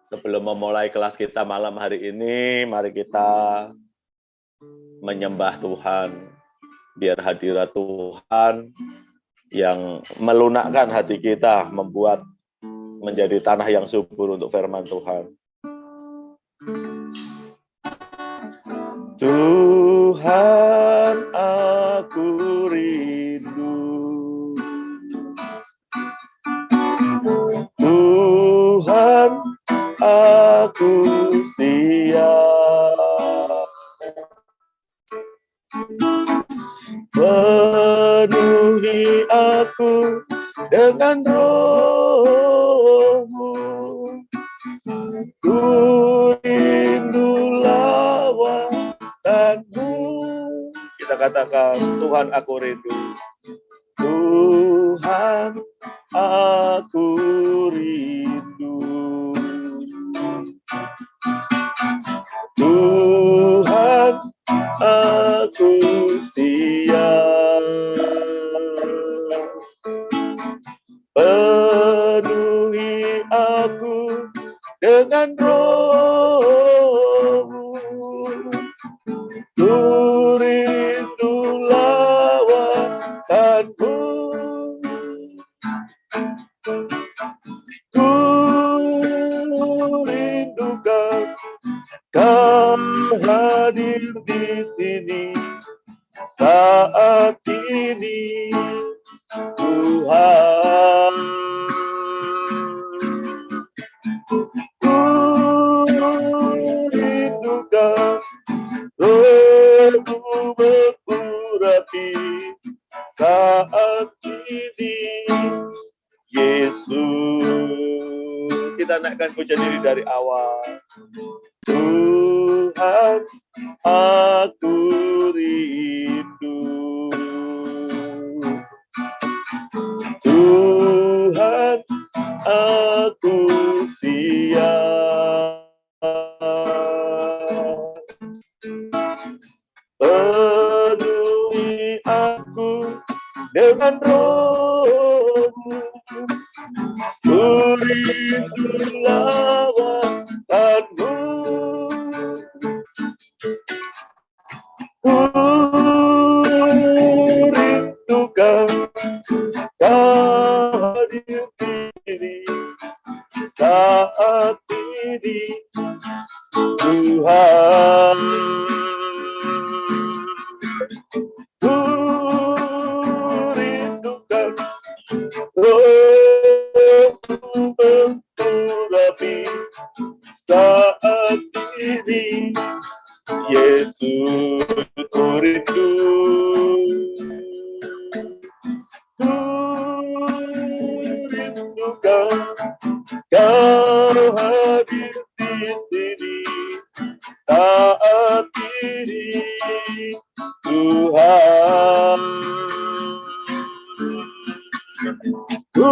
Sebelum memulai kelas kita malam hari ini, mari kita menyembah Tuhan. Biar hadirat Tuhan yang melunakkan hati kita, membuat menjadi tanah yang subur untuk firman Tuhan. Tuhan, aku rindu. Tuhan, aku siap. Penuhi aku dengan roh-Mu. Ku rindu lawatan-Mu. Kita katakan, Tuhan aku rindu. Tuhan aku rindu. Tuhan aku siap. Penuhi aku dengan roh-Mu. Ku rindu lawatan-Mu. Ku rindukan Kau hadir di sini saat ini, Tuhan. Ku rindukan Roh-Mu mengurapi saat ini, Yesus. Kita naikkan pujian diri dari awal. Tuhan, aku rindu. Tuhan, aku siap. Penuhi aku dengan roh-Mu. Ku rindu lawatan-Mu. Ku rindukan Kau hadir di sini saat ini, Tuhan. Ku rindukan Roh-Mu mengurapi saat ini, Yesus. Ku rindu. Ku rindukan Kau hadir di sini saat ini, Tuhan. Ku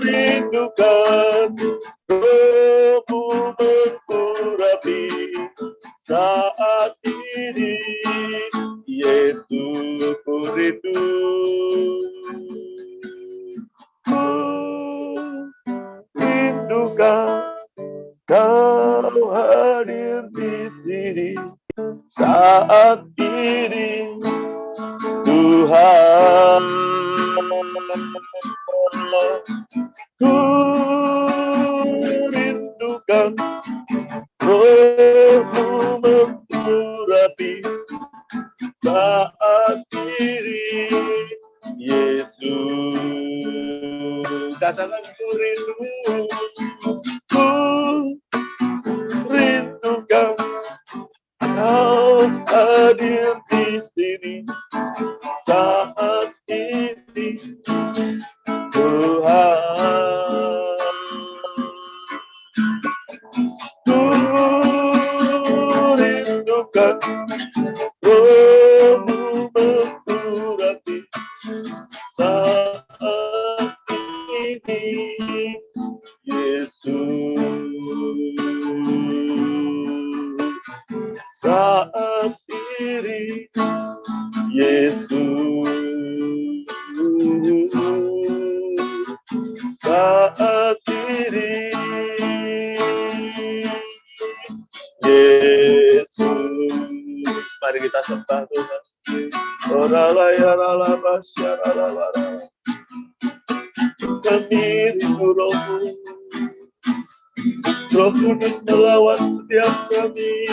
rindukan Roh-Mu mengurapi saat ini, Yesus. Ku rindu. Ku rindukan Kau hadir di sini saat ini, Tuhan. Ku rindukan Roh-Mu mengurapi saat ini, Yesus. Katakan ku rindu. Ku rindukan Kau hadir di sini saat ini, Tuhan. Ku rindukan Roh-Mu mengurapi saat ini, Kami rindu Roh-Mu. Roh Kudus melawat setiap kami.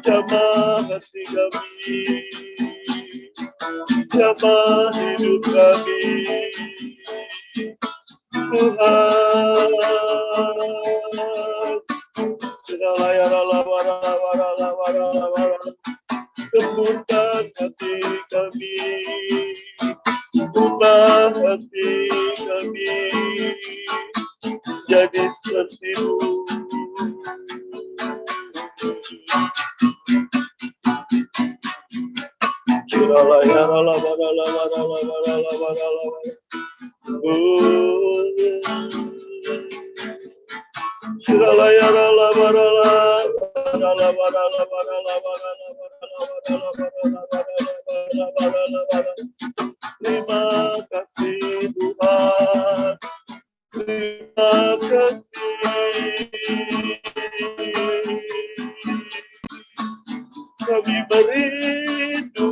Jamah hati kami, jamah hidup kami, Tuhan. Lembutkan hati kami, ubah hati kami jadi seperti-Mu. Terima kasih Tuhan, terima kasih. Kami merindukan-Mu.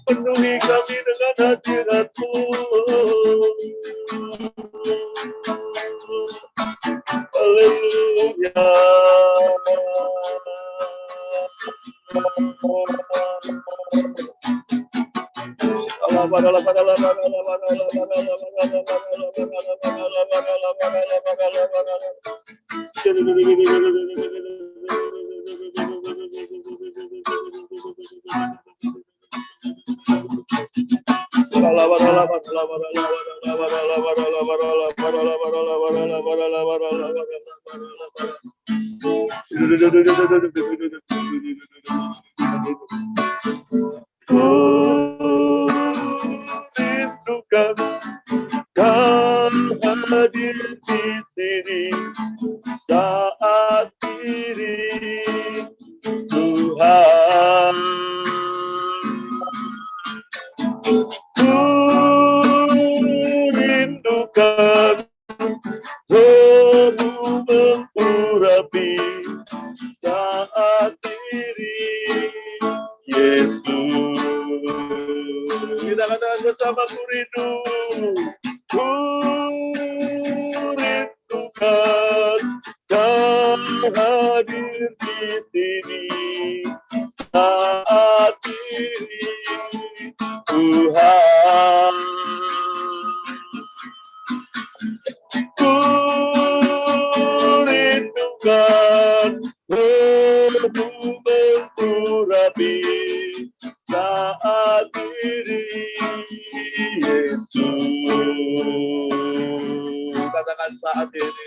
Penuhi kami dengan hadirat-Mu. Haleluya. Rindukan Kau hadir di sini saat ini, Tuhan. Ku rindukan Roh-Mu mengurapi saat ini, Yesus. Kita katakan bersama, ku rindu. Ku rindukan Kau hadir di sini saat ini, Tuhan. Ku rindukan Roh-Mu mengurapi saat ini, Yesus. Katakan saat ini,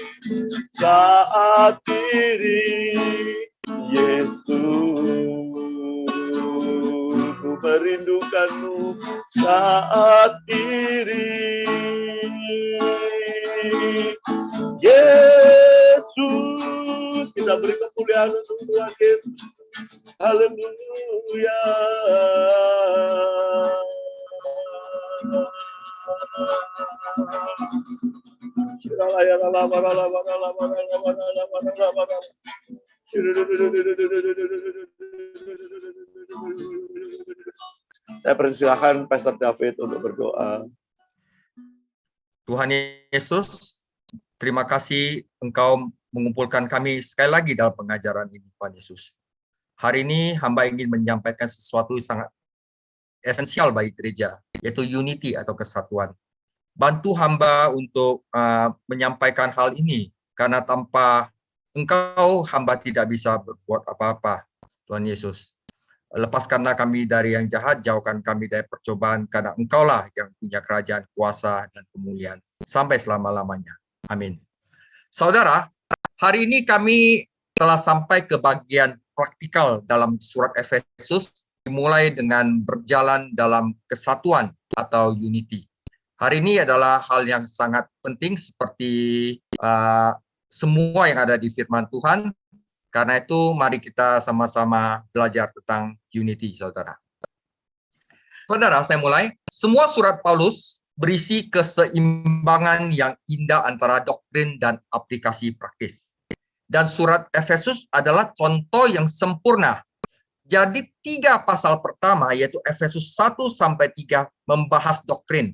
saat ini, Yesus. Ku merindukan-Mu saat ini, Yesus. Kita beri kemuliaan untuk Tuhan Yesus. Haleluya. Saya persilahkan Pastor David untuk berdoa. Tuhan Yesus, terima kasih Engkau mengumpulkan kami sekali lagi dalam pengajaran ini, Tuhan Yesus. Hari ini hamba ingin menyampaikan sesuatu yang sangat esensial bagi gereja, yaitu unity atau kesatuan. Bantu hamba untuk menyampaikan hal ini, karena tanpa Engkau, hamba tidak bisa berbuat apa-apa, Tuhan Yesus. Lepaskanlah kami dari yang jahat, jauhkan kami dari percobaan, karena Engkaulah yang punya kerajaan, kuasa, dan kemuliaan, sampai selama-lamanya. Amin. Saudara, hari ini kami telah sampai ke bagian praktikal dalam surat Efesus, dimulai dengan berjalan dalam kesatuan atau unity. Hari ini adalah hal yang sangat penting seperti semua yang ada di firman Tuhan. Karena itu mari kita sama-sama belajar tentang unity, saudara. Saudara, saya mulai. Semua surat Paulus berisi keseimbangan yang indah antara doktrin dan aplikasi praktis. Dan surat Efesus adalah contoh yang sempurna. Jadi 3 pasal pertama, yaitu Efesus 1-3, membahas doktrin.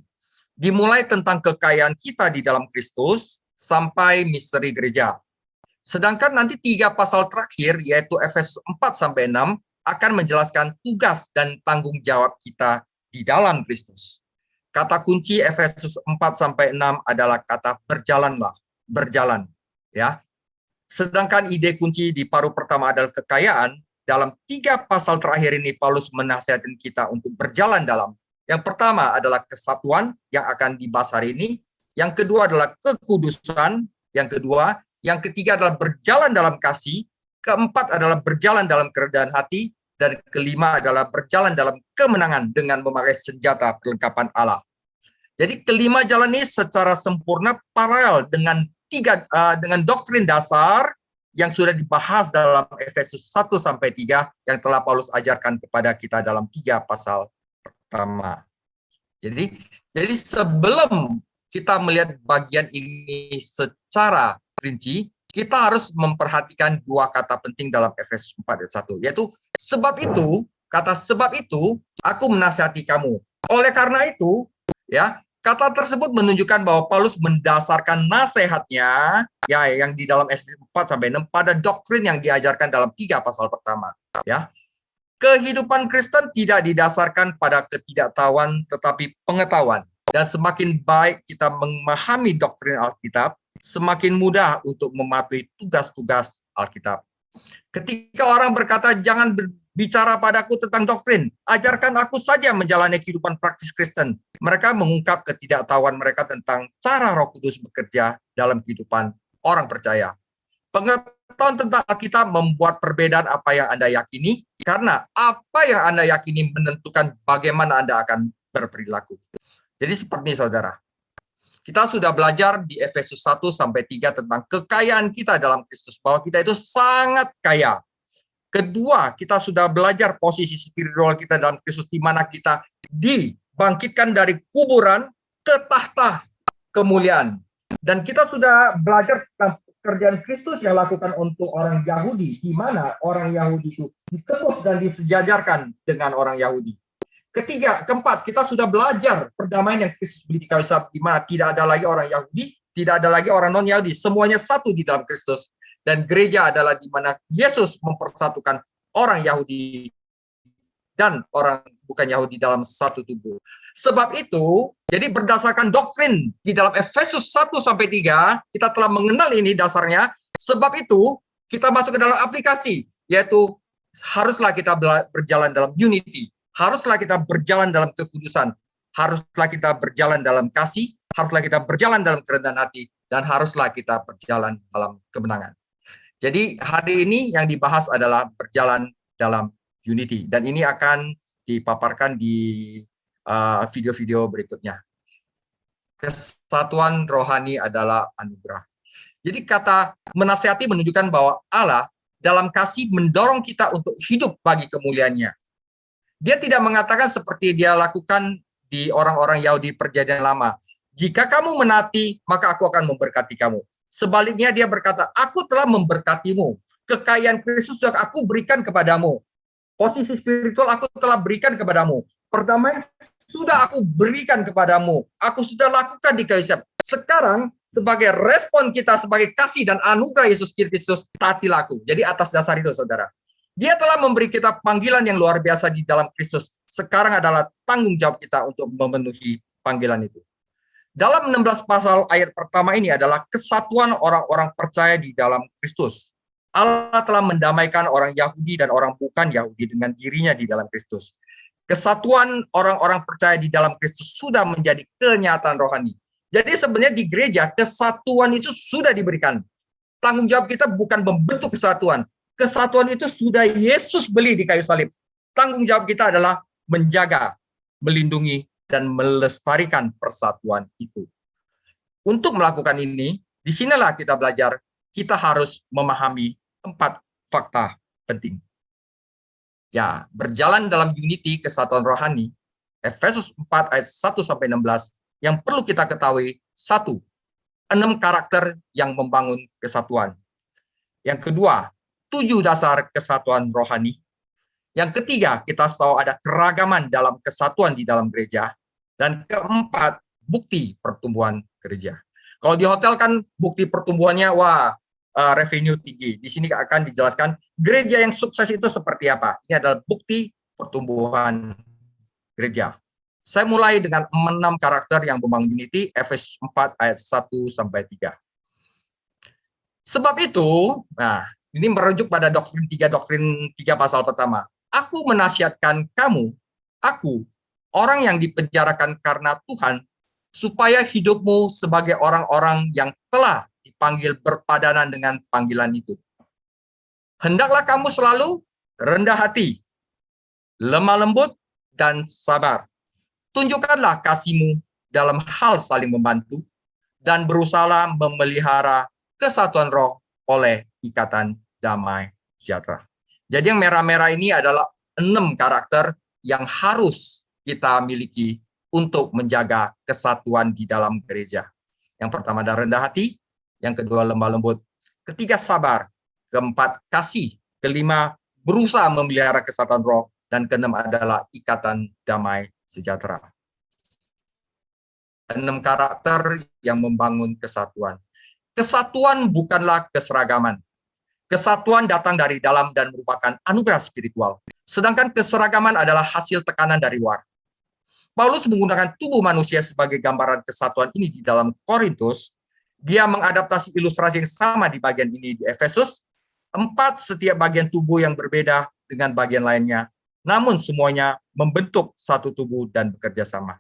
Dimulai tentang kekayaan kita di dalam Kristus sampai misteri gereja. Sedangkan nanti 3 pasal terakhir, yaitu Efesus 4-6, akan menjelaskan tugas dan tanggung jawab kita di dalam Kristus. Kata kunci Efesus 4-6 adalah kata berjalanlah, berjalan. Ya. Sedangkan ide kunci di paruh pertama adalah kekayaan. Dalam 3 pasal terakhir ini, Paulus menasihatkan kita untuk berjalan dalam. Yang pertama adalah kesatuan yang akan dibahas hari ini. Yang kedua adalah kekudusan. Yang ketiga adalah berjalan dalam kasih, keempat adalah berjalan dalam kerendahan hati, dan kelima adalah berjalan dalam kemenangan dengan memakai senjata perlengkapan Allah. Jadi kelima jalan ini secara sempurna paralel dengan doktrin dasar yang sudah dibahas dalam Efesus 1-3 yang telah Paulus ajarkan kepada kita dalam 3 pasal pertama. Jadi sebelum kita melihat bagian ini secara rinci, kita harus memperhatikan 2 kata penting dalam Efesus 4:1, yaitu sebab itu, kata sebab itu, aku menasihati kamu. Oleh karena itu, ya, kata tersebut menunjukkan bahwa Paulus mendasarkan nasihatnya, ya, yang di dalam Efesus 4-6 pada doktrin yang diajarkan dalam 3 pasal pertama. Ya, kehidupan Kristen tidak didasarkan pada ketidaktahuan, tetapi pengetahuan. Dan semakin baik kita memahami doktrin Alkitab, semakin mudah untuk mematuhi tugas-tugas Alkitab. Ketika orang berkata, jangan berbicara padaku tentang doktrin, ajarkan aku saja menjalani kehidupan praktis Kristen. Mereka mengungkap ketidaktahuan mereka tentang cara Roh Kudus bekerja dalam kehidupan orang percaya. Pengetahuan tentang Alkitab membuat perbedaan apa yang Anda yakini, karena apa yang Anda yakini menentukan bagaimana Anda akan berperilaku. Jadi seperti ini, saudara. Kita sudah belajar di Efesus 1-3 tentang kekayaan kita dalam Kristus, bahwa kita itu sangat kaya. Kedua, kita sudah belajar posisi spiritual kita dalam Kristus, di mana kita dibangkitkan dari kuburan ke tahta kemuliaan. Dan kita sudah belajar tentang pekerjaan Kristus yang lakukan untuk orang Yahudi, di mana orang Yahudi itu ditebus dan disejajarkan dengan orang Yahudi. Ketiga, keempat, kita sudah belajar perdamaian yang Kristus beli di kayu salib, di mana tidak ada lagi orang Yahudi, tidak ada lagi orang non-Yahudi, semuanya satu di dalam Kristus. Dan gereja adalah di mana Yesus mempersatukan orang Yahudi dan orang bukan Yahudi dalam satu tubuh. Sebab itu, jadi berdasarkan doktrin di dalam Efesus 1-3, kita telah mengenal ini dasarnya. Sebab itu, kita masuk ke dalam aplikasi, yaitu haruslah kita berjalan dalam unity. Haruslah kita berjalan dalam kekudusan, haruslah kita berjalan dalam kasih, haruslah kita berjalan dalam kerendahan hati, dan haruslah kita berjalan dalam kemenangan. Jadi hari ini yang dibahas adalah berjalan dalam unity, dan ini akan dipaparkan di video-video berikutnya. Kesatuan rohani adalah anugerah. Jadi kata menasihati menunjukkan bahwa Allah dalam kasih mendorong kita untuk hidup bagi kemuliaannya. Dia tidak mengatakan seperti dia lakukan di orang-orang Yahudi perjanjian lama. Jika kamu menaati, maka aku akan memberkati kamu. Sebaliknya dia berkata, aku telah memberkatimu. Kekayaan Kristus sudah aku berikan kepadamu. Posisi spiritual aku telah berikan kepadamu. Perdamaian sudah aku berikan kepadamu. Aku sudah lakukan di kayu salib. Sekarang, sebagai respon kita sebagai kasih dan anugerah Yesus Kristus, taatilah aku. Jadi atas dasar itu, saudara. Dia telah memberi kita panggilan yang luar biasa di dalam Kristus. Sekarang adalah tanggung jawab kita untuk memenuhi panggilan itu. Dalam 16 pasal ayat pertama ini adalah kesatuan orang-orang percaya di dalam Kristus. Allah telah mendamaikan orang Yahudi dan orang bukan Yahudi dengan dirinya di dalam Kristus. Kesatuan orang-orang percaya di dalam Kristus sudah menjadi kenyataan rohani. Jadi sebenarnya di gereja, kesatuan itu sudah diberikan. Tanggung jawab kita bukan membentuk kesatuan. Kesatuan itu sudah Yesus beli di kayu salib. tanggung jawab kita adalah menjaga, melindungi, dan melestarikan persatuan itu. Untuk melakukan ini, disinilah kita belajar, kita harus memahami 4 fakta penting. Ya, berjalan dalam unity kesatuan rohani, Efesus 4 ayat 1-16, yang perlu kita ketahui, 1, 6 karakter yang membangun kesatuan. Yang kedua, 7 dasar kesatuan rohani. Yang ketiga, kita tahu ada keragaman dalam kesatuan di dalam gereja. Dan keempat, bukti pertumbuhan gereja. Kalau di hotel kan bukti pertumbuhannya, revenue tinggi. Di sini akan dijelaskan gereja yang sukses itu seperti apa. Ini adalah bukti pertumbuhan gereja. Saya mulai dengan 6 karakter yang membangun unity, Efesus 4 ayat 1-3. Sebab itu, ini merujuk pada doktrin 3 pasal pertama. Aku menasihatkan kamu, aku, orang yang dipenjarakan karena Tuhan, supaya hidupmu sebagai orang-orang yang telah dipanggil berpadanan dengan panggilan itu. Hendaklah kamu selalu rendah hati, lemah lembut, dan sabar. Tunjukkanlah kasihmu dalam hal saling membantu, dan berusahalah memelihara kesatuan roh oleh ikatan damai sejahtera. Jadi yang merah-merah ini adalah 6 karakter yang harus kita miliki untuk menjaga kesatuan di dalam gereja. Yang pertama adalah rendah hati, yang kedua lemah lembut, ketiga sabar, keempat kasih, kelima berusaha memelihara kesatuan roh, dan keenam adalah ikatan damai sejahtera. 6 karakter yang membangun kesatuan. Kesatuan bukanlah keseragaman. Kesatuan datang dari dalam dan merupakan anugerah spiritual. Sedangkan keseragaman adalah hasil tekanan dari luar. Paulus menggunakan tubuh manusia sebagai gambaran kesatuan ini di dalam Korintus. Dia mengadaptasi ilustrasi yang sama di bagian ini di Efesus. 4 setiap bagian tubuh yang berbeda dengan bagian lainnya. Namun semuanya membentuk satu tubuh dan bekerja sama.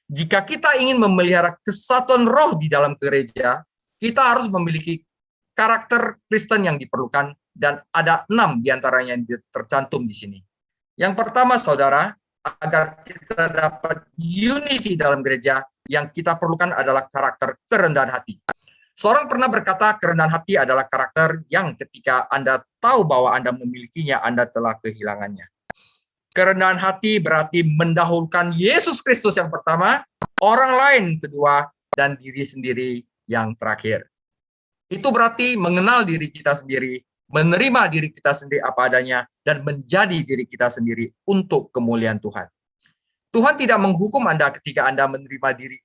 Jika kita ingin memelihara kesatuan roh di dalam gereja, kita harus memiliki karakter Kristen yang diperlukan, dan ada 6 diantaranya yang tercantum di sini. Yang pertama, saudara, agar kita dapat unity dalam gereja, yang kita perlukan adalah karakter kerendahan hati. Seorang pernah berkata, kerendahan hati adalah karakter yang ketika Anda tahu bahwa Anda memilikinya, Anda telah kehilangannya. Kerendahan hati berarti mendahulukan Yesus Kristus yang pertama, orang lain kedua, dan diri sendiri yang terakhir. Itu berarti mengenal diri kita sendiri, menerima diri kita sendiri apa adanya, dan menjadi diri kita sendiri untuk kemuliaan Tuhan. Tuhan tidak menghukum Anda ketika Anda menerima diri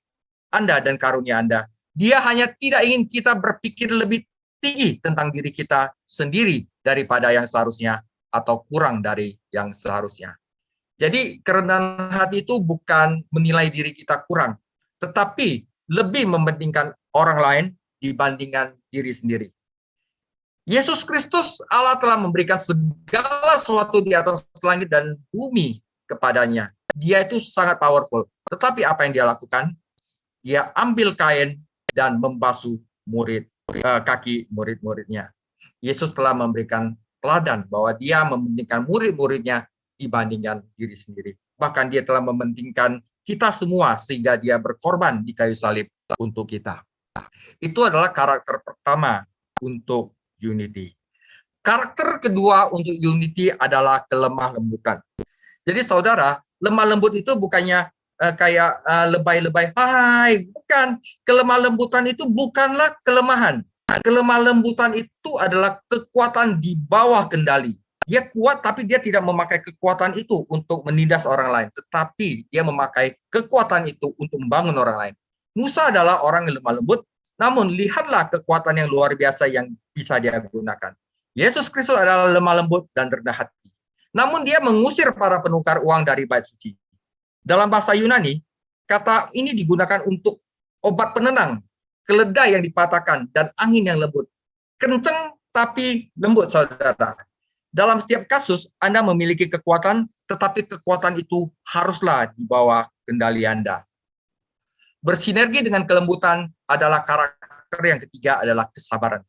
Anda dan karunia Anda. Dia hanya tidak ingin kita berpikir lebih tinggi tentang diri kita sendiri daripada yang seharusnya, atau kurang dari yang seharusnya. Jadi kerendahan hati itu bukan menilai diri kita kurang, tetapi lebih mementingkan orang lain dibandingkan diri sendiri. Yesus Kristus, Allah telah memberikan segala sesuatu di atas langit dan bumi kepadanya. Dia itu sangat powerful. Tetapi apa yang dia lakukan? Dia ambil kain dan membasuh kaki murid-muridnya. Yesus telah memberikan teladan bahwa dia mementingkan murid-muridnya dibandingkan diri sendiri. Bahkan dia telah mementingkan kita semua sehingga dia berkorban di kayu salib untuk kita. Itu adalah karakter pertama untuk unity. Karakter kedua untuk unity adalah kelemah lembutan. Jadi saudara, lemah lembut itu bukannya kayak lebay-lebay, hai, bukan. Kelemah lembutan itu bukanlah kelemahan. Kelemah lembutan itu adalah kekuatan di bawah kendali. Dia kuat, tapi dia tidak memakai kekuatan itu untuk menindas orang lain. Tetapi dia memakai kekuatan itu untuk membangun orang lain. Musa adalah orang yang lemah lembut, namun lihatlah kekuatan yang luar biasa yang bisa dia gunakan. Yesus Kristus adalah lemah lembut dan rendah hati. Namun dia mengusir para penukar uang dari bait suci. Dalam bahasa Yunani, kata ini digunakan untuk obat penenang, keledai yang dipatahkan, dan angin yang lembut. Kenceng tapi lembut, saudara. Dalam setiap kasus, Anda memiliki kekuatan, tetapi kekuatan itu haruslah di bawah kendali Anda. Bersinergi dengan kelembutan adalah karakter yang ketiga adalah kesabaran.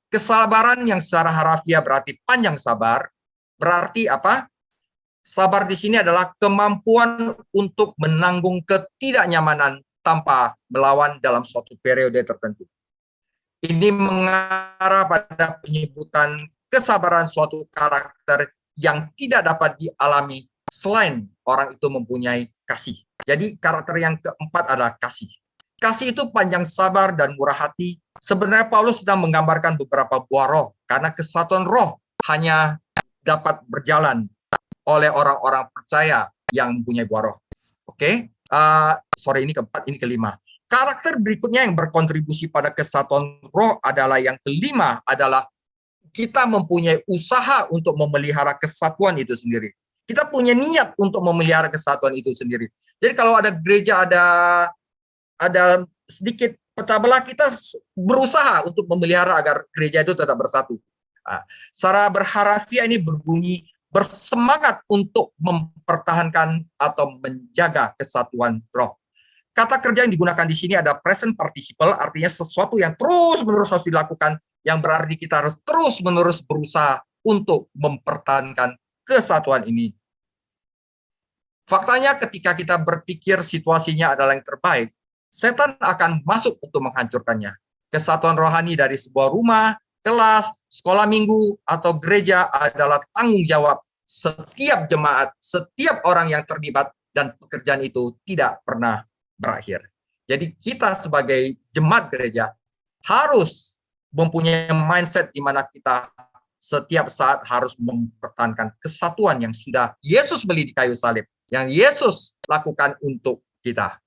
Kesabaran yang secara harafiah berarti panjang sabar, berarti apa? Sabar di sini adalah kemampuan untuk menanggung ketidaknyamanan tanpa melawan dalam suatu periode tertentu. Ini mengarah pada penyebutan kesabaran suatu karakter yang tidak dapat dialami selain orang itu mempunyai kasih. Jadi karakter yang keempat adalah kasih. Kasih itu panjang sabar dan murah hati. Sebenarnya Paulus sedang menggambarkan beberapa buah roh, karena kesatuan roh hanya dapat berjalan oleh orang-orang percaya yang mempunyai buah roh. Oke, sorry, ini keempat, ini kelima. Karakter berikutnya yang berkontribusi pada kesatuan roh adalah yang kelima, adalah kita mempunyai usaha untuk memelihara kesatuan itu sendiri. Kita punya niat untuk memelihara kesatuan itu sendiri. Jadi kalau ada gereja ada sedikit pecah belah, kita berusaha untuk memelihara agar gereja itu tetap bersatu. Secara berharafiah ini berbunyi bersemangat untuk mempertahankan atau menjaga kesatuan roh. Kata kerja yang digunakan di sini ada present participle, artinya sesuatu yang terus-menerus harus dilakukan, yang berarti kita harus terus-menerus berusaha untuk mempertahankan kesatuan ini. Faktanya ketika kita berpikir situasinya adalah yang terbaik, setan akan masuk untuk menghancurkannya. Kesatuan rohani dari sebuah rumah, kelas, sekolah minggu, atau gereja adalah tanggung jawab setiap jemaat, setiap orang yang terlibat, dan pekerjaan itu tidak pernah berakhir. Jadi kita sebagai jemaat gereja harus mempunyai mindset di mana kita setiap saat harus mempertahankan kesatuan yang sudah Yesus beli di kayu salib, yang Yesus lakukan untuk kita.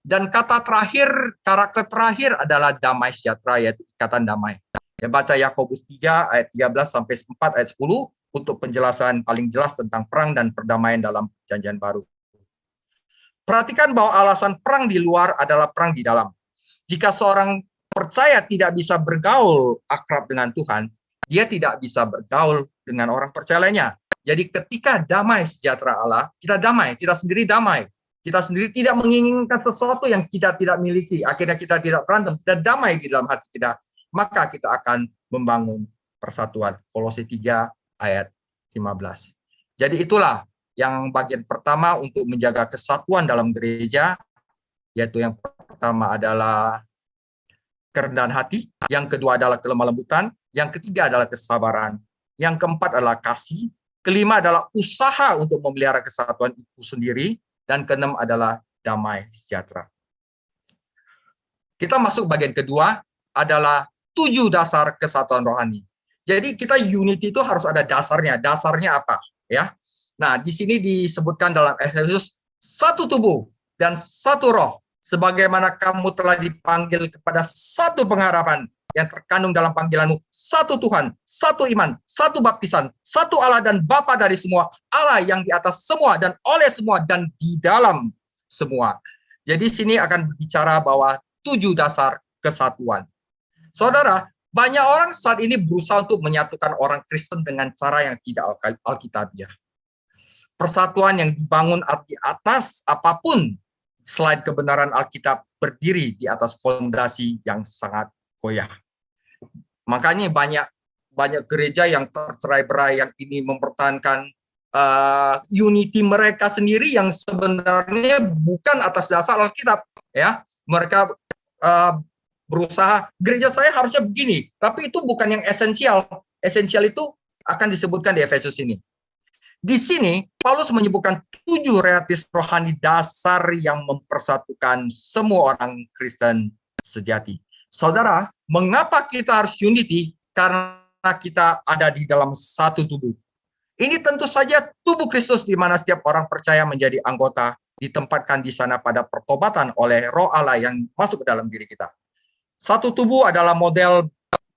Dan kata terakhir, karakter terakhir adalah damai sejahtera, yaitu ikatan damai. Ya, baca Yakobus 3 ayat 13 sampai 4 ayat 10 untuk penjelasan paling jelas tentang perang dan perdamaian dalam Perjanjian Baru. Perhatikan bahwa alasan perang di luar adalah perang di dalam. Jika seorang percaya tidak bisa bergaul akrab dengan Tuhan, dia tidak bisa bergaul dengan orang percaya lainnya. Jadi ketika damai sejahtera Allah, kita damai, kita sendiri damai. Kita sendiri tidak menginginkan sesuatu yang kita tidak miliki. Akhirnya kita tidak berantem, kita damai di dalam hati kita. Maka kita akan membangun persatuan. Kolose 3 ayat 15. Jadi itulah yang bagian pertama untuk menjaga kesatuan dalam gereja, yaitu yang pertama adalah kerendahan hati, yang kedua adalah kelemah lembutan, yang ketiga adalah kesabaran, yang keempat adalah kasih, kelima adalah usaha untuk memelihara kesatuan itu sendiri, dan keenam adalah damai sejahtera. Kita masuk bagian kedua adalah 7 dasar kesatuan rohani. Jadi kita unity itu harus ada dasarnya. Dasarnya apa? Ya. Nah, di sini disebutkan dalam Efesus, satu tubuh dan satu roh, sebagaimana kamu telah dipanggil kepada satu pengharapan yang terkandung dalam panggilanmu, satu Tuhan, satu iman, satu baptisan, satu Allah dan Bapa dari semua, Allah yang di atas semua dan oleh semua dan di dalam semua. Jadi sini akan berbicara bahwa 7 dasar kesatuan. Saudara, banyak orang saat ini berusaha untuk menyatukan orang Kristen dengan cara yang tidak alkitabiah. Persatuan yang dibangun di atas apapun selain kebenaran Alkitab berdiri di atas fondasi yang sangat goyah. Makanya banyak gereja yang tercerai-berai yang ini mempertahankan unity mereka sendiri yang sebenarnya bukan atas dasar Alkitab. Ya, mereka berusaha gereja saya harusnya begini, tapi itu bukan yang esensial. Esensial itu akan disebutkan di Efesus ini. Di sini, Paulus menyebutkan 7 realitas rohani dasar yang mempersatukan semua orang Kristen sejati. Saudara, mengapa kita harus unity? Karena kita ada di dalam satu tubuh. Ini tentu saja tubuh Kristus di mana setiap orang percaya menjadi anggota, ditempatkan di sana pada pertobatan oleh Roh Allah yang masuk ke dalam diri kita. Satu tubuh adalah model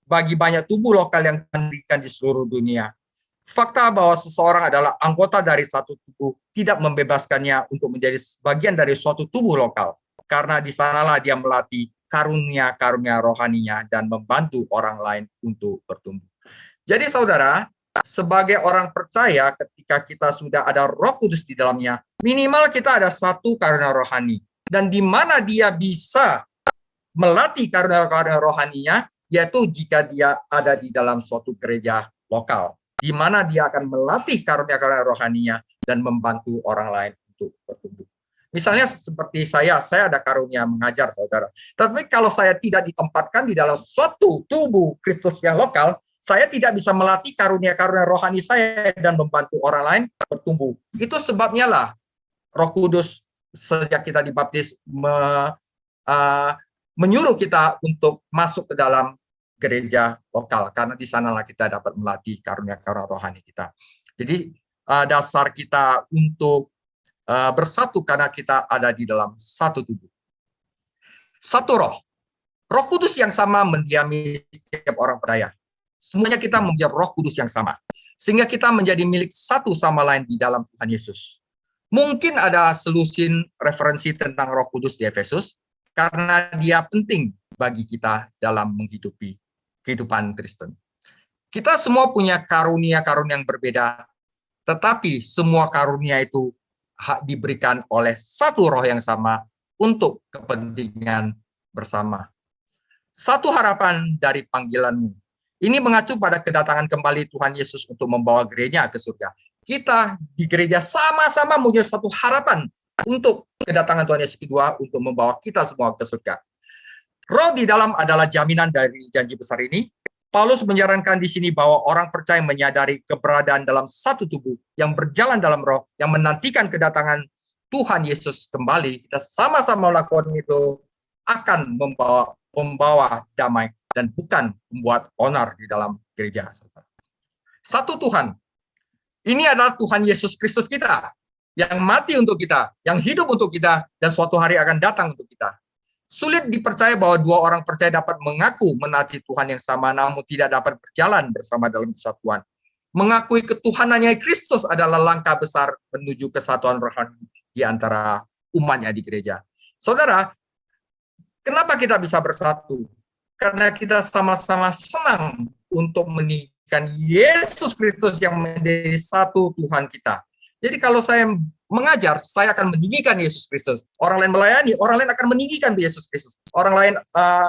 bagi banyak tubuh lokal yang didirikan di seluruh dunia. Fakta bahwa seseorang adalah anggota dari satu tubuh tidak membebaskannya untuk menjadi bagian dari suatu tubuh lokal, karena di sanalah dia melatih karunia-karunia rohaninya dan membantu orang lain untuk bertumbuh. Jadi saudara, sebagai orang percaya ketika kita sudah ada Roh Kudus di dalamnya, minimal kita ada satu karunia rohani, dan di mana dia bisa melatih karunia-karunia rohaninya, yaitu jika dia ada di dalam suatu gereja lokal, di mana dia akan melatih karunia-karunia rohaninya dan membantu orang lain untuk bertumbuh. Misalnya seperti saya ada karunia mengajar, saudara. Tapi kalau saya tidak ditempatkan di dalam suatu tubuh Kristus yang lokal, saya tidak bisa melatih karunia-karunia rohani saya dan membantu orang lain bertumbuh. Itu sebabnya lah Roh Kudus sejak kita dibaptis menyuruh kita untuk masuk ke dalam gereja lokal, karena di sanalah kita dapat melatih karunia-karunia rohani kita. Jadi dasar kita untuk bersatu karena kita ada di dalam satu tubuh. Satu roh. Roh Kudus yang sama mendiami setiap orang percaya. Semuanya kita mempunyai Roh Kudus yang sama. Sehingga kita menjadi milik satu sama lain di dalam Tuhan Yesus. Mungkin ada selusin referensi tentang Roh Kudus di Efesus, karena dia penting bagi kita dalam menghidupi kehidupan Kristen. Kita semua punya karunia-karunia yang berbeda, tetapi semua karunia itu diberikan oleh satu roh yang sama untuk kepentingan bersama. Satu harapan dari panggilanmu. Ini mengacu pada kedatangan kembali Tuhan Yesus untuk membawa gereja ke surga. Kita di gereja sama-sama mempunyai satu harapan untuk kedatangan Tuhan Yesus kedua untuk membawa kita semua ke surga. Roh di dalam adalah jaminan dari janji besar ini. Paulus menyarankan di sini bahwa orang percaya menyadari keberadaan dalam satu tubuh yang berjalan dalam roh, yang menantikan kedatangan Tuhan Yesus kembali. Kita sama-sama melakukan itu akan membawa damai dan bukan membuat onar di dalam gereja. Satu Tuhan. Ini adalah Tuhan Yesus Kristus kita, yang mati untuk kita, yang hidup untuk kita, dan suatu hari akan datang untuk kita. Sulit dipercaya bahwa dua orang percaya dapat mengaku menaati Tuhan yang sama, namun tidak dapat berjalan bersama dalam kesatuan. Mengakui ketuhanannya Kristus adalah langkah besar menuju kesatuan rohani di antara umatnya di gereja. Saudara, kenapa kita bisa bersatu? Karena kita sama-sama senang untuk meninggikan Yesus Kristus yang menjadi satu Tuhan kita. Jadi kalau saya mengajar, saya akan meninggikan Yesus Kristus. Orang lain melayani, orang lain akan meninggikan Yesus Kristus. Orang lain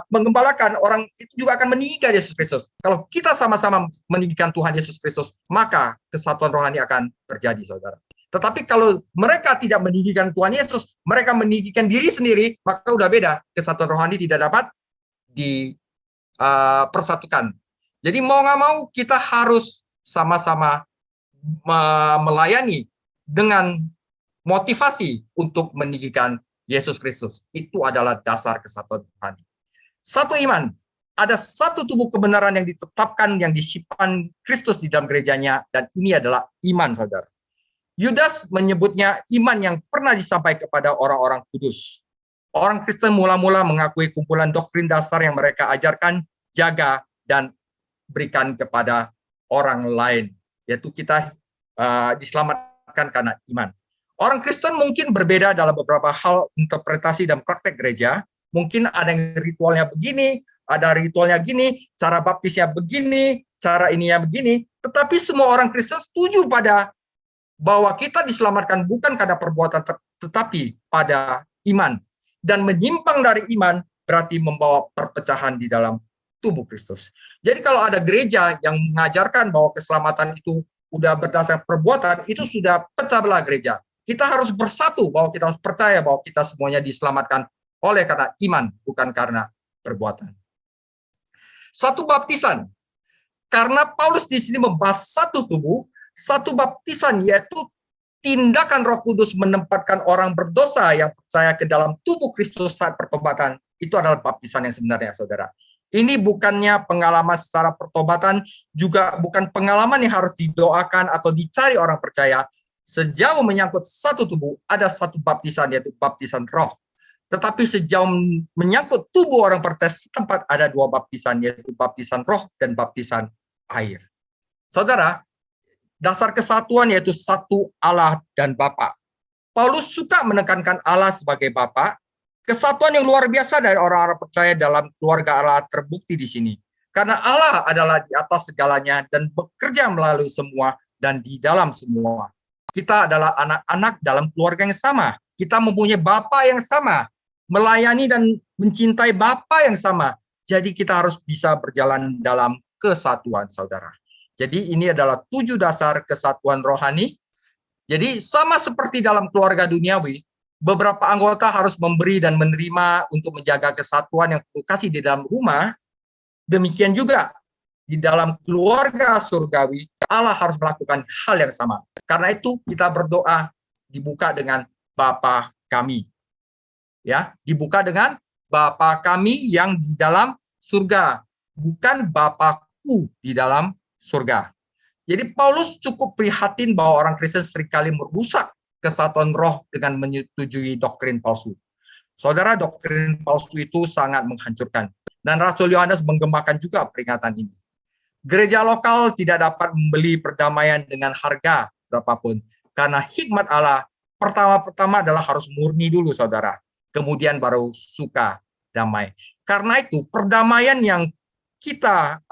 menggembalakan, orang itu juga akan meninggikan Yesus Kristus. Kalau kita sama-sama meninggikan Tuhan Yesus Kristus, maka kesatuan rohani akan terjadi, saudara. Tetapi kalau mereka tidak meninggikan Tuhan Yesus, mereka meninggikan diri sendiri, maka udah beda. Kesatuan rohani tidak dapat dipersatukan. Jadi mau nggak mau kita harus sama-sama melayani dengan motivasi untuk meninggikan Yesus Kristus. Itu adalah dasar kesatuan rohani. Satu iman. Ada satu tubuh kebenaran yang ditetapkan, yang disimpan Kristus di dalam gerejanya, dan ini adalah iman, saudara. Yudas menyebutnya iman yang pernah disampaikan kepada orang-orang kudus. Orang Kristen mula-mula mengakui kumpulan doktrin dasar yang mereka ajarkan, jaga, dan berikan kepada orang lain. Yaitu kita diselamatkan karena iman. Orang Kristen mungkin berbeda dalam beberapa hal interpretasi dan praktek gereja. Mungkin ada yang ritualnya begini, ada ritualnya gini, cara baptisnya begini, cara ininya begini. Tetapi semua orang Kristen setuju pada bahwa kita diselamatkan bukan karena perbuatan, tetapi pada iman. Dan menyimpang dari iman berarti membawa perpecahan di dalam tubuh Kristus. Jadi kalau ada gereja yang mengajarkan bahwa keselamatan itu udah berdasarkan perbuatan, itu sudah pecah belah gereja. Kita harus bersatu bahwa kita harus percaya bahwa kita semuanya diselamatkan oleh karena iman, bukan karena perbuatan. Satu baptisan. Karena Paulus di sini membahas satu tubuh, satu baptisan yaitu tindakan Roh Kudus menempatkan orang berdosa yang percaya ke dalam tubuh Kristus saat pertobatan. Itu adalah baptisan yang sebenarnya, saudara. Ini bukannya pengalaman secara pertobatan, juga bukan pengalaman yang harus didoakan atau dicari orang percaya. Sejauh menyangkut satu tubuh, ada satu baptisan, yaitu baptisan roh. Tetapi sejauh menyangkut tubuh orang percaya setempat, ada dua baptisan, yaitu baptisan roh dan baptisan air. Saudara, dasar kesatuan yaitu satu Allah dan Bapa. Paulus suka menekankan Allah sebagai Bapa. Kesatuan yang luar biasa dari orang-orang percaya dalam keluarga Allah terbukti di sini. Karena Allah adalah di atas segalanya dan bekerja melalui semua dan di dalam semua. Kita adalah anak-anak dalam keluarga yang sama. Kita mempunyai Bapa yang sama. Melayani dan mencintai Bapa yang sama. Jadi kita harus bisa berjalan dalam kesatuan, saudara. Jadi ini adalah 7 dasar kesatuan rohani Jadi sama seperti dalam keluarga duniawi, beberapa anggota harus memberi dan menerima untuk menjaga kesatuan yang penuh kasih di dalam rumah. Demikian juga di dalam keluarga surgawi, Allah harus melakukan hal yang sama. Karena itu kita berdoa dibuka dengan Bapa kami. Ya, dibuka dengan Bapa kami yang di dalam surga, bukan Bapakku di dalam surga. Jadi Paulus cukup prihatin bahwa orang Kristen seringkali merusak kesatuan roh dengan menyetujui doktrin palsu. Saudara, doktrin palsu itu sangat menghancurkan. Dan Rasul Yohanes menggemakan juga peringatan ini. Gereja lokal tidak dapat membeli perdamaian dengan harga berapapun. Karena hikmat Allah pertama-tama adalah harus murni dulu, saudara. Kemudian baru suka damai. Karena itu perdamaian yang kita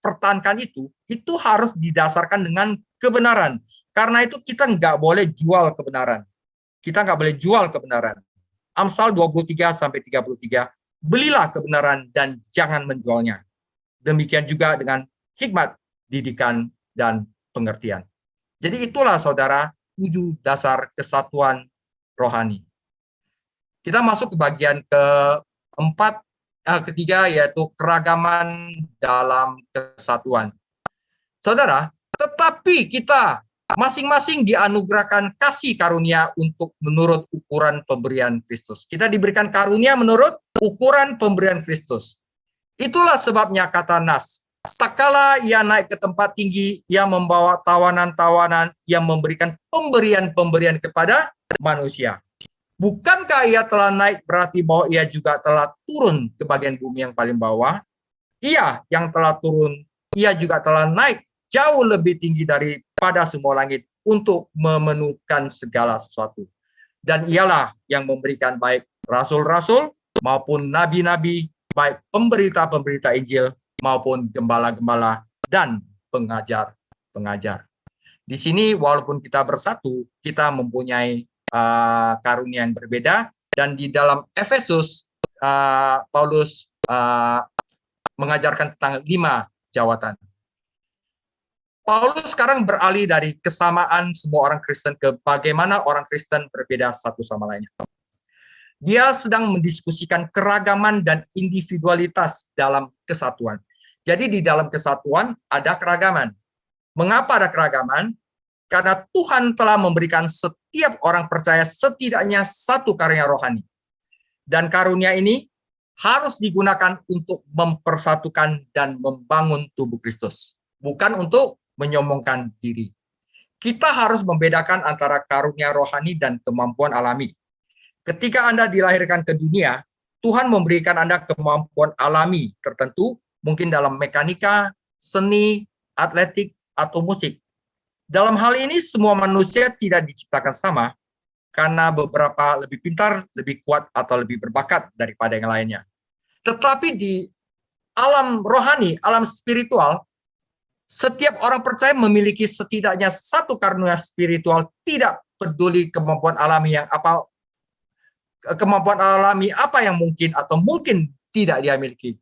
pertahankan itu harus didasarkan dengan kebenaran. Karena itu kita nggak boleh jual kebenaran. Kita nggak boleh jual kebenaran. Amsal 23-33, belilah kebenaran dan jangan menjualnya. Demikian juga dengan hikmat, didikan, dan pengertian. Jadi itulah saudara 7 dasar kesatuan rohani. Kita masuk ke bagian ketiga, yaitu keragaman dalam kesatuan. Saudara, tetapi kita masing-masing dianugerahkan kasih karunia untuk menurut ukuran pemberian Kristus. Kita diberikan karunia menurut ukuran pemberian Kristus. Itulah sebabnya kata Nas, tak kala ia naik ke tempat tinggi, ia membawa tawanan-tawanan yang memberikan pemberian-pemberian kepada manusia. Bukankah ia telah naik berarti bahwa ia juga telah turun ke bagian bumi yang paling bawah? Ia yang telah turun, ia juga telah naik jauh lebih tinggi daripada semua langit untuk memenuhkan segala sesuatu. Dan ialah yang memberikan baik rasul-rasul maupun nabi-nabi, baik pemberita-pemberita Injil maupun gembala-gembala dan pengajar-pengajar. Di sini walaupun kita bersatu, kita mempunyai karunia yang berbeda, dan di dalam Efesus Paulus mengajarkan tentang 5 jawatan. Paulus sekarang beralih dari kesamaan semua orang Kristen ke bagaimana orang Kristen berbeda satu sama lainnya. Dia sedang mendiskusikan keragaman dan individualitas dalam kesatuan. Jadi di dalam kesatuan ada keragaman. Mengapa ada keragaman? Karena Tuhan telah memberikan setiap orang percaya setidaknya satu karunia rohani. Dan karunia ini harus digunakan untuk mempersatukan dan membangun tubuh Kristus. Bukan untuk menyombongkan diri. Kita harus membedakan antara karunia rohani dan kemampuan alami. Ketika Anda dilahirkan ke dunia, Tuhan memberikan Anda kemampuan alami tertentu, mungkin dalam mekanika, seni, atletik, atau musik. Dalam hal ini, semua manusia tidak diciptakan sama, karena beberapa lebih pintar, lebih kuat, atau lebih berbakat daripada yang lainnya. Tetapi di alam rohani, alam spiritual, setiap orang percaya memiliki setidaknya satu karunia spiritual, tidak peduli kemampuan alami apa yang mungkin atau mungkin tidak dia miliki.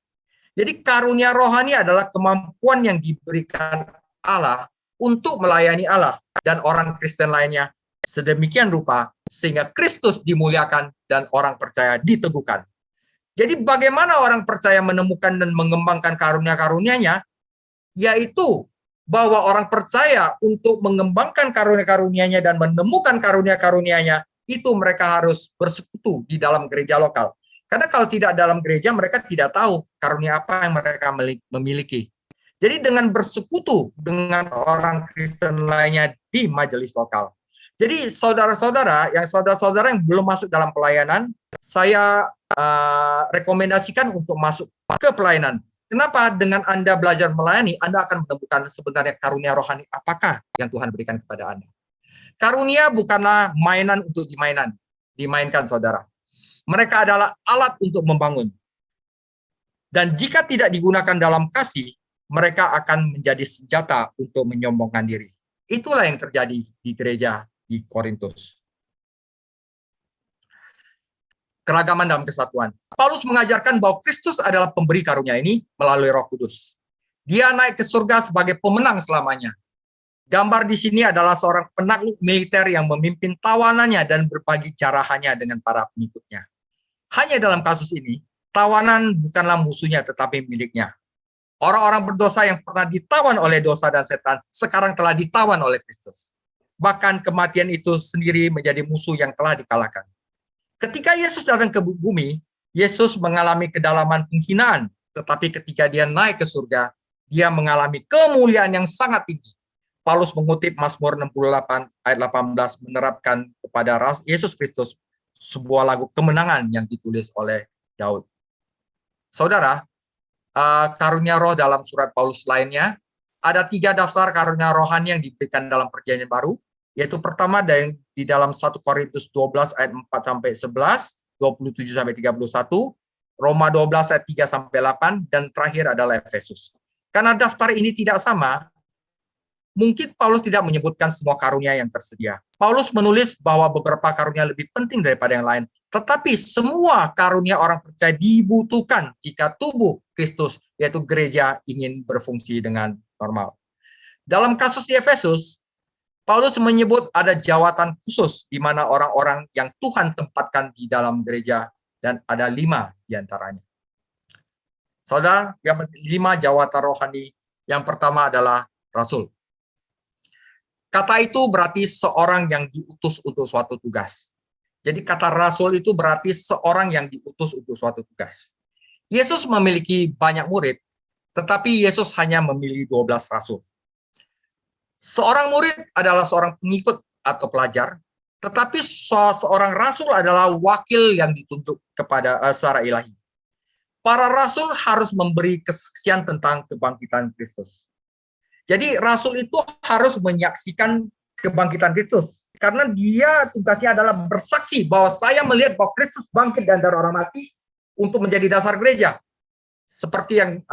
Jadi karunia rohani adalah kemampuan yang diberikan Allah untuk melayani Allah dan orang Kristen lainnya sedemikian rupa sehingga Kristus dimuliakan dan orang percaya diteguhkan. Jadi bagaimana orang percaya menemukan dan mengembangkan karunia-karunianya? Yaitu bahwa orang percaya untuk mengembangkan karunia-karunianya dan menemukan karunia-karunianya, itu mereka harus bersekutu di dalam gereja lokal. Karena kalau tidak dalam gereja, mereka tidak tahu karunia apa yang mereka memiliki. Jadi dengan bersekutu dengan orang Kristen lainnya di majelis lokal. Jadi saudara-saudara yang belum masuk dalam pelayanan, saya rekomendasikan untuk masuk ke pelayanan. Kenapa? Dengan Anda belajar melayani, Anda akan menemukan sebenarnya karunia rohani apakah yang Tuhan berikan kepada Anda. Karunia bukanlah mainan untuk dimainkan, saudara. Mereka adalah alat untuk membangun. Dan jika tidak digunakan dalam kasih, mereka akan menjadi senjata untuk menyombongkan diri. Itulah yang terjadi di gereja di Korintus. Keragaman dalam kesatuan. Paulus mengajarkan bahwa Kristus adalah pemberi karunia ini melalui Roh Kudus. Dia naik ke surga sebagai pemenang selamanya. Gambar di sini adalah seorang penakluk militer yang memimpin tawanannya dan berbagi jarahannya dengan para pengikutnya. Hanya dalam kasus ini, tawanan bukanlah musuhnya tetapi miliknya. Orang-orang berdosa yang pernah ditawan oleh dosa dan setan, sekarang telah ditawan oleh Kristus. Bahkan kematian itu sendiri menjadi musuh yang telah dikalahkan. Ketika Yesus datang ke bumi, Yesus mengalami kedalaman penghinaan, tetapi ketika dia naik ke surga, dia mengalami kemuliaan yang sangat tinggi. Paulus mengutip Mazmur 68 ayat 18 menerapkan kepada Yesus Kristus sebuah lagu kemenangan yang ditulis oleh Daud. Saudara, karunia roh dalam surat Paulus lainnya, ada 3 daftar karunia rohani yang diberikan dalam perjanjian baru, yaitu pertama di dalam 1 Korintus 12 ayat 4 sampai 11, 27 sampai 31, Roma 12 ayat 3 sampai 8, dan terakhir adalah Efesus. Karena daftar ini tidak sama, mungkin Paulus tidak menyebutkan semua karunia yang tersedia. Paulus menulis bahwa beberapa karunia lebih penting daripada yang lain, tetapi semua karunia orang percaya dibutuhkan jika tubuh Kristus, yaitu gereja, ingin berfungsi dengan normal. Dalam kasus di Efesus, Paulus menyebut ada jawatan khusus di mana orang-orang yang Tuhan tempatkan di dalam gereja, dan ada 5 diantaranya. Saudara, yang 5 jawatan rohani. Yang pertama adalah rasul. Kata itu berarti seorang yang diutus untuk suatu tugas. Jadi kata rasul itu berarti seorang yang diutus untuk suatu tugas. Yesus memiliki banyak murid, tetapi Yesus hanya memilih 12 rasul. Seorang murid adalah seorang pengikut atau pelajar, tetapi seorang rasul adalah wakil yang ditunjuk kepada secara ilahi. Para rasul harus memberi kesaksian tentang kebangkitan Kristus. Jadi rasul itu harus menyaksikan kebangkitan Kristus. Karena dia tugasnya adalah bersaksi bahwa saya melihat bahwa Kristus bangkit dari orang mati untuk menjadi dasar gereja. Seperti yang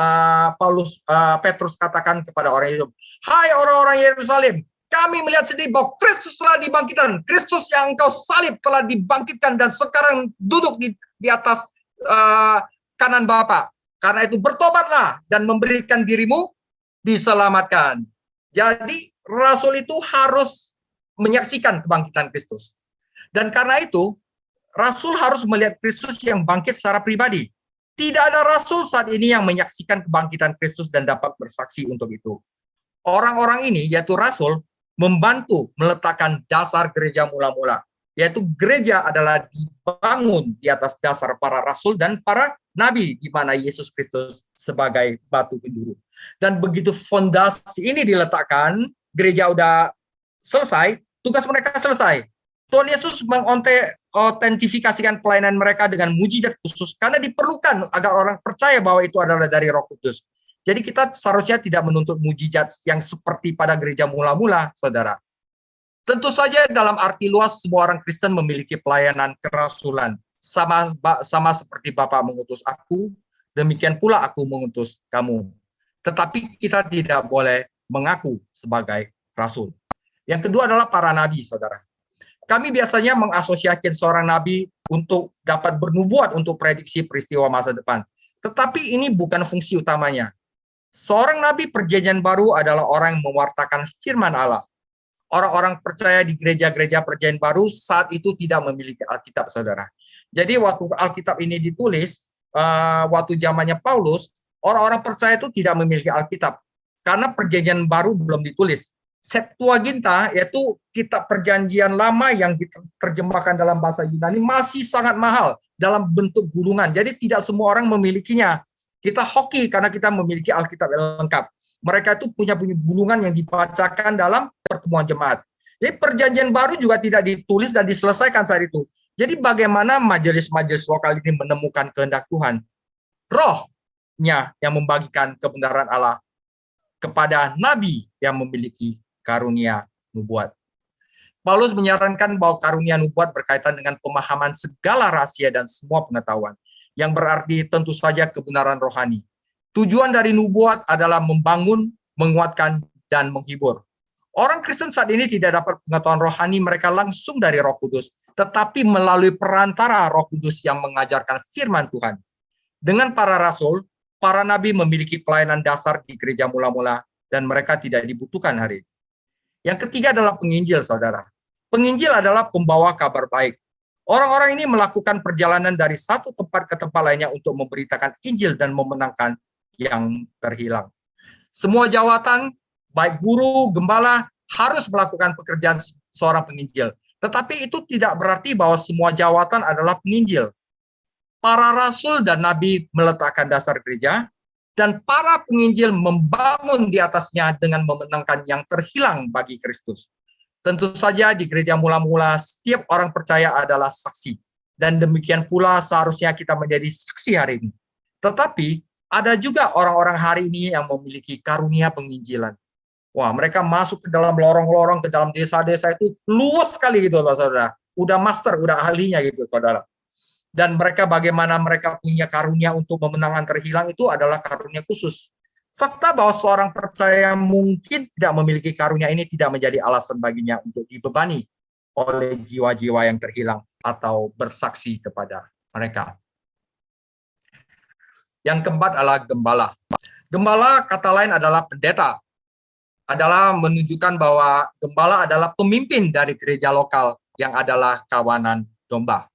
Petrus katakan kepada orang Yerusalem. Hai orang-orang Yerusalem, kami melihat sendiri bahwa Kristus telah dibangkitkan. Kristus yang engkau salib telah dibangkitkan dan sekarang duduk di atas kanan Bapa. Karena itu bertobatlah dan memberikan dirimu diselamatkan. Jadi rasul itu harus menyaksikan kebangkitan Kristus. Dan karena itu rasul harus melihat Kristus yang bangkit secara pribadi. Tidak ada rasul saat ini yang menyaksikan kebangkitan Kristus dan dapat bersaksi untuk itu. Orang-orang ini, yaitu rasul, membantu meletakkan dasar gereja mula-mula. Yaitu gereja adalah dibangun di atas dasar para rasul dan para nabi, di mana Yesus Kristus sebagai batu penjuru. Dan begitu fondasi ini diletakkan, gereja udah selesai, tugas mereka selesai. Tuhan Yesus mengotentifikasikan pelayanan mereka dengan mujizat khusus karena diperlukan agar orang percaya bahwa itu adalah dari Roh Kudus. Jadi kita seharusnya tidak menuntut mujizat yang seperti pada gereja mula-mula, saudara. Tentu saja dalam arti luas semua orang Kristen memiliki pelayanan kerasulan. Sama seperti Bapa mengutus aku, demikian pula aku mengutus kamu. Tetapi kita tidak boleh mengaku sebagai rasul. Yang kedua adalah para nabi, saudara. Kami biasanya mengasosiasikan seorang nabi untuk dapat bernubuat untuk prediksi peristiwa masa depan. Tetapi ini bukan fungsi utamanya. Seorang nabi perjanjian baru adalah orang yang mewartakan firman Allah. Orang-orang percaya di gereja-gereja perjanjian baru saat itu tidak memiliki Alkitab, saudara. Jadi waktu Alkitab ini ditulis, waktu zamannya Paulus, orang-orang percaya itu tidak memiliki Alkitab. Karena perjanjian baru belum ditulis. Septuaginta, yaitu kitab perjanjian lama yang diterjemahkan dalam bahasa Yunani, masih sangat mahal dalam bentuk gulungan. Jadi tidak semua orang memilikinya. Kita hoki karena kita memiliki Alkitab yang lengkap. Mereka itu punya gulungan yang dibacakan dalam pertemuan jemaat. Jadi perjanjian baru juga tidak ditulis dan diselesaikan saat itu. Jadi bagaimana majelis-majelis lokal ini menemukan kehendak Tuhan? Rohnya yang membagikan kebenaran Allah kepada nabi yang memiliki karunia nubuat. Paulus menyarankan bahwa karunia nubuat berkaitan dengan pemahaman segala rahasia dan semua pengetahuan, yang berarti tentu saja kebenaran rohani. Tujuan dari nubuat adalah membangun, menguatkan, dan menghibur. Orang Kristen saat ini tidak dapat pengetahuan rohani mereka langsung dari Roh Kudus, tetapi melalui perantara Roh Kudus yang mengajarkan firman Tuhan. Dengan para rasul, para nabi memiliki pelayanan dasar di gereja mula-mula, dan mereka tidak dibutuhkan hari ini. Yang ketiga adalah penginjil, saudara. Penginjil adalah pembawa kabar baik. Orang-orang ini melakukan perjalanan dari satu tempat ke tempat lainnya untuk memberitakan Injil dan memenangkan yang terhilang. Semua jawatan, baik guru, gembala, harus melakukan pekerjaan seorang penginjil. Tetapi itu tidak berarti bahwa semua jawatan adalah penginjil. Para rasul dan nabi meletakkan dasar gereja, dan para penginjil membangun di atasnya dengan memenangkan yang terhilang bagi Kristus. Tentu saja di gereja mula-mula setiap orang percaya adalah saksi. Dan demikian pula seharusnya kita menjadi saksi hari ini. Tetapi ada juga orang-orang hari ini yang memiliki karunia penginjilan. Wah, mereka masuk ke dalam lorong-lorong, ke dalam desa-desa itu luas sekali gitu loh, saudara. Udah master, udah ahlinya gitu, saudara. Dan mereka bagaimana mereka punya karunia untuk memenangkan terhilang itu adalah karunia khusus. Fakta bahwa seorang percaya mungkin tidak memiliki karunia ini tidak menjadi alasan baginya untuk dibebani oleh jiwa-jiwa yang terhilang atau bersaksi kepada mereka. Yang keempat adalah gembala. Gembala kata lain adalah pendeta. Adalah menunjukkan bahwa gembala adalah pemimpin dari gereja lokal yang adalah kawanan domba.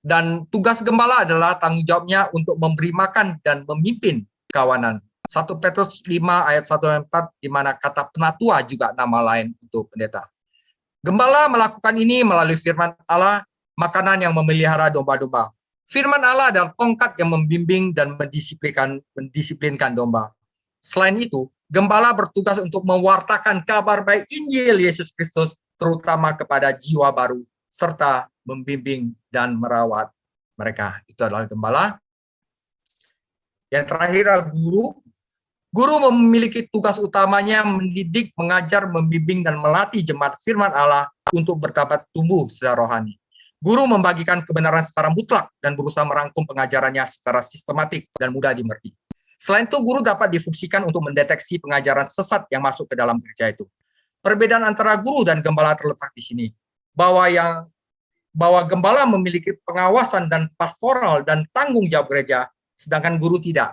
Dan tugas gembala adalah tanggung jawabnya untuk memberi makan dan memimpin kawanan. 1 Petrus 5 ayat 1-4 di mana kata penatua juga nama lain untuk pendeta. Gembala melakukan ini melalui firman Allah, makanan yang memelihara domba-domba. Firman Allah adalah tongkat yang membimbing dan mendisiplinkan domba. Selain itu, gembala bertugas untuk mewartakan kabar baik Injil Yesus Kristus terutama kepada jiwa baru serta membimbing dan merawat mereka. Itu adalah gembala. Yang terakhir adalah guru. Guru memiliki tugas utamanya mendidik, mengajar, membimbing, dan melatih jemaat firman Allah untuk bertambah tumbuh secara rohani. Guru membagikan kebenaran secara mutlak dan berusaha merangkum pengajarannya secara sistematik dan mudah dimengerti. Selain itu, guru dapat difungsikan untuk mendeteksi pengajaran sesat yang masuk ke dalam gereja itu. Perbedaan antara guru dan gembala terletak di sini, bahwa gembala memiliki pengawasan dan pastoral dan tanggung jawab gereja, sedangkan guru tidak.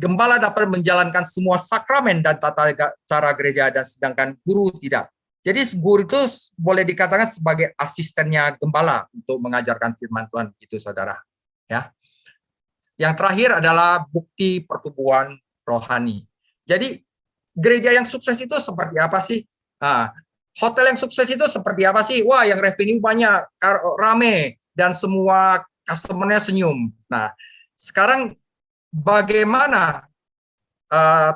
Gembala dapat menjalankan semua sakramen dan tata cara gereja, dan sedangkan guru tidak. Jadi guru itu boleh dikatakan sebagai asistennya gembala untuk mengajarkan firman Tuhan, itu saudara. Ya. Yang terakhir adalah bukti pertumbuhan rohani. Jadi gereja yang sukses itu seperti apa sih? Nah, hotel yang sukses itu seperti apa sih? Wah, yang revenue banyak, rame, dan semua customer-nya senyum. Nah, sekarang bagaimana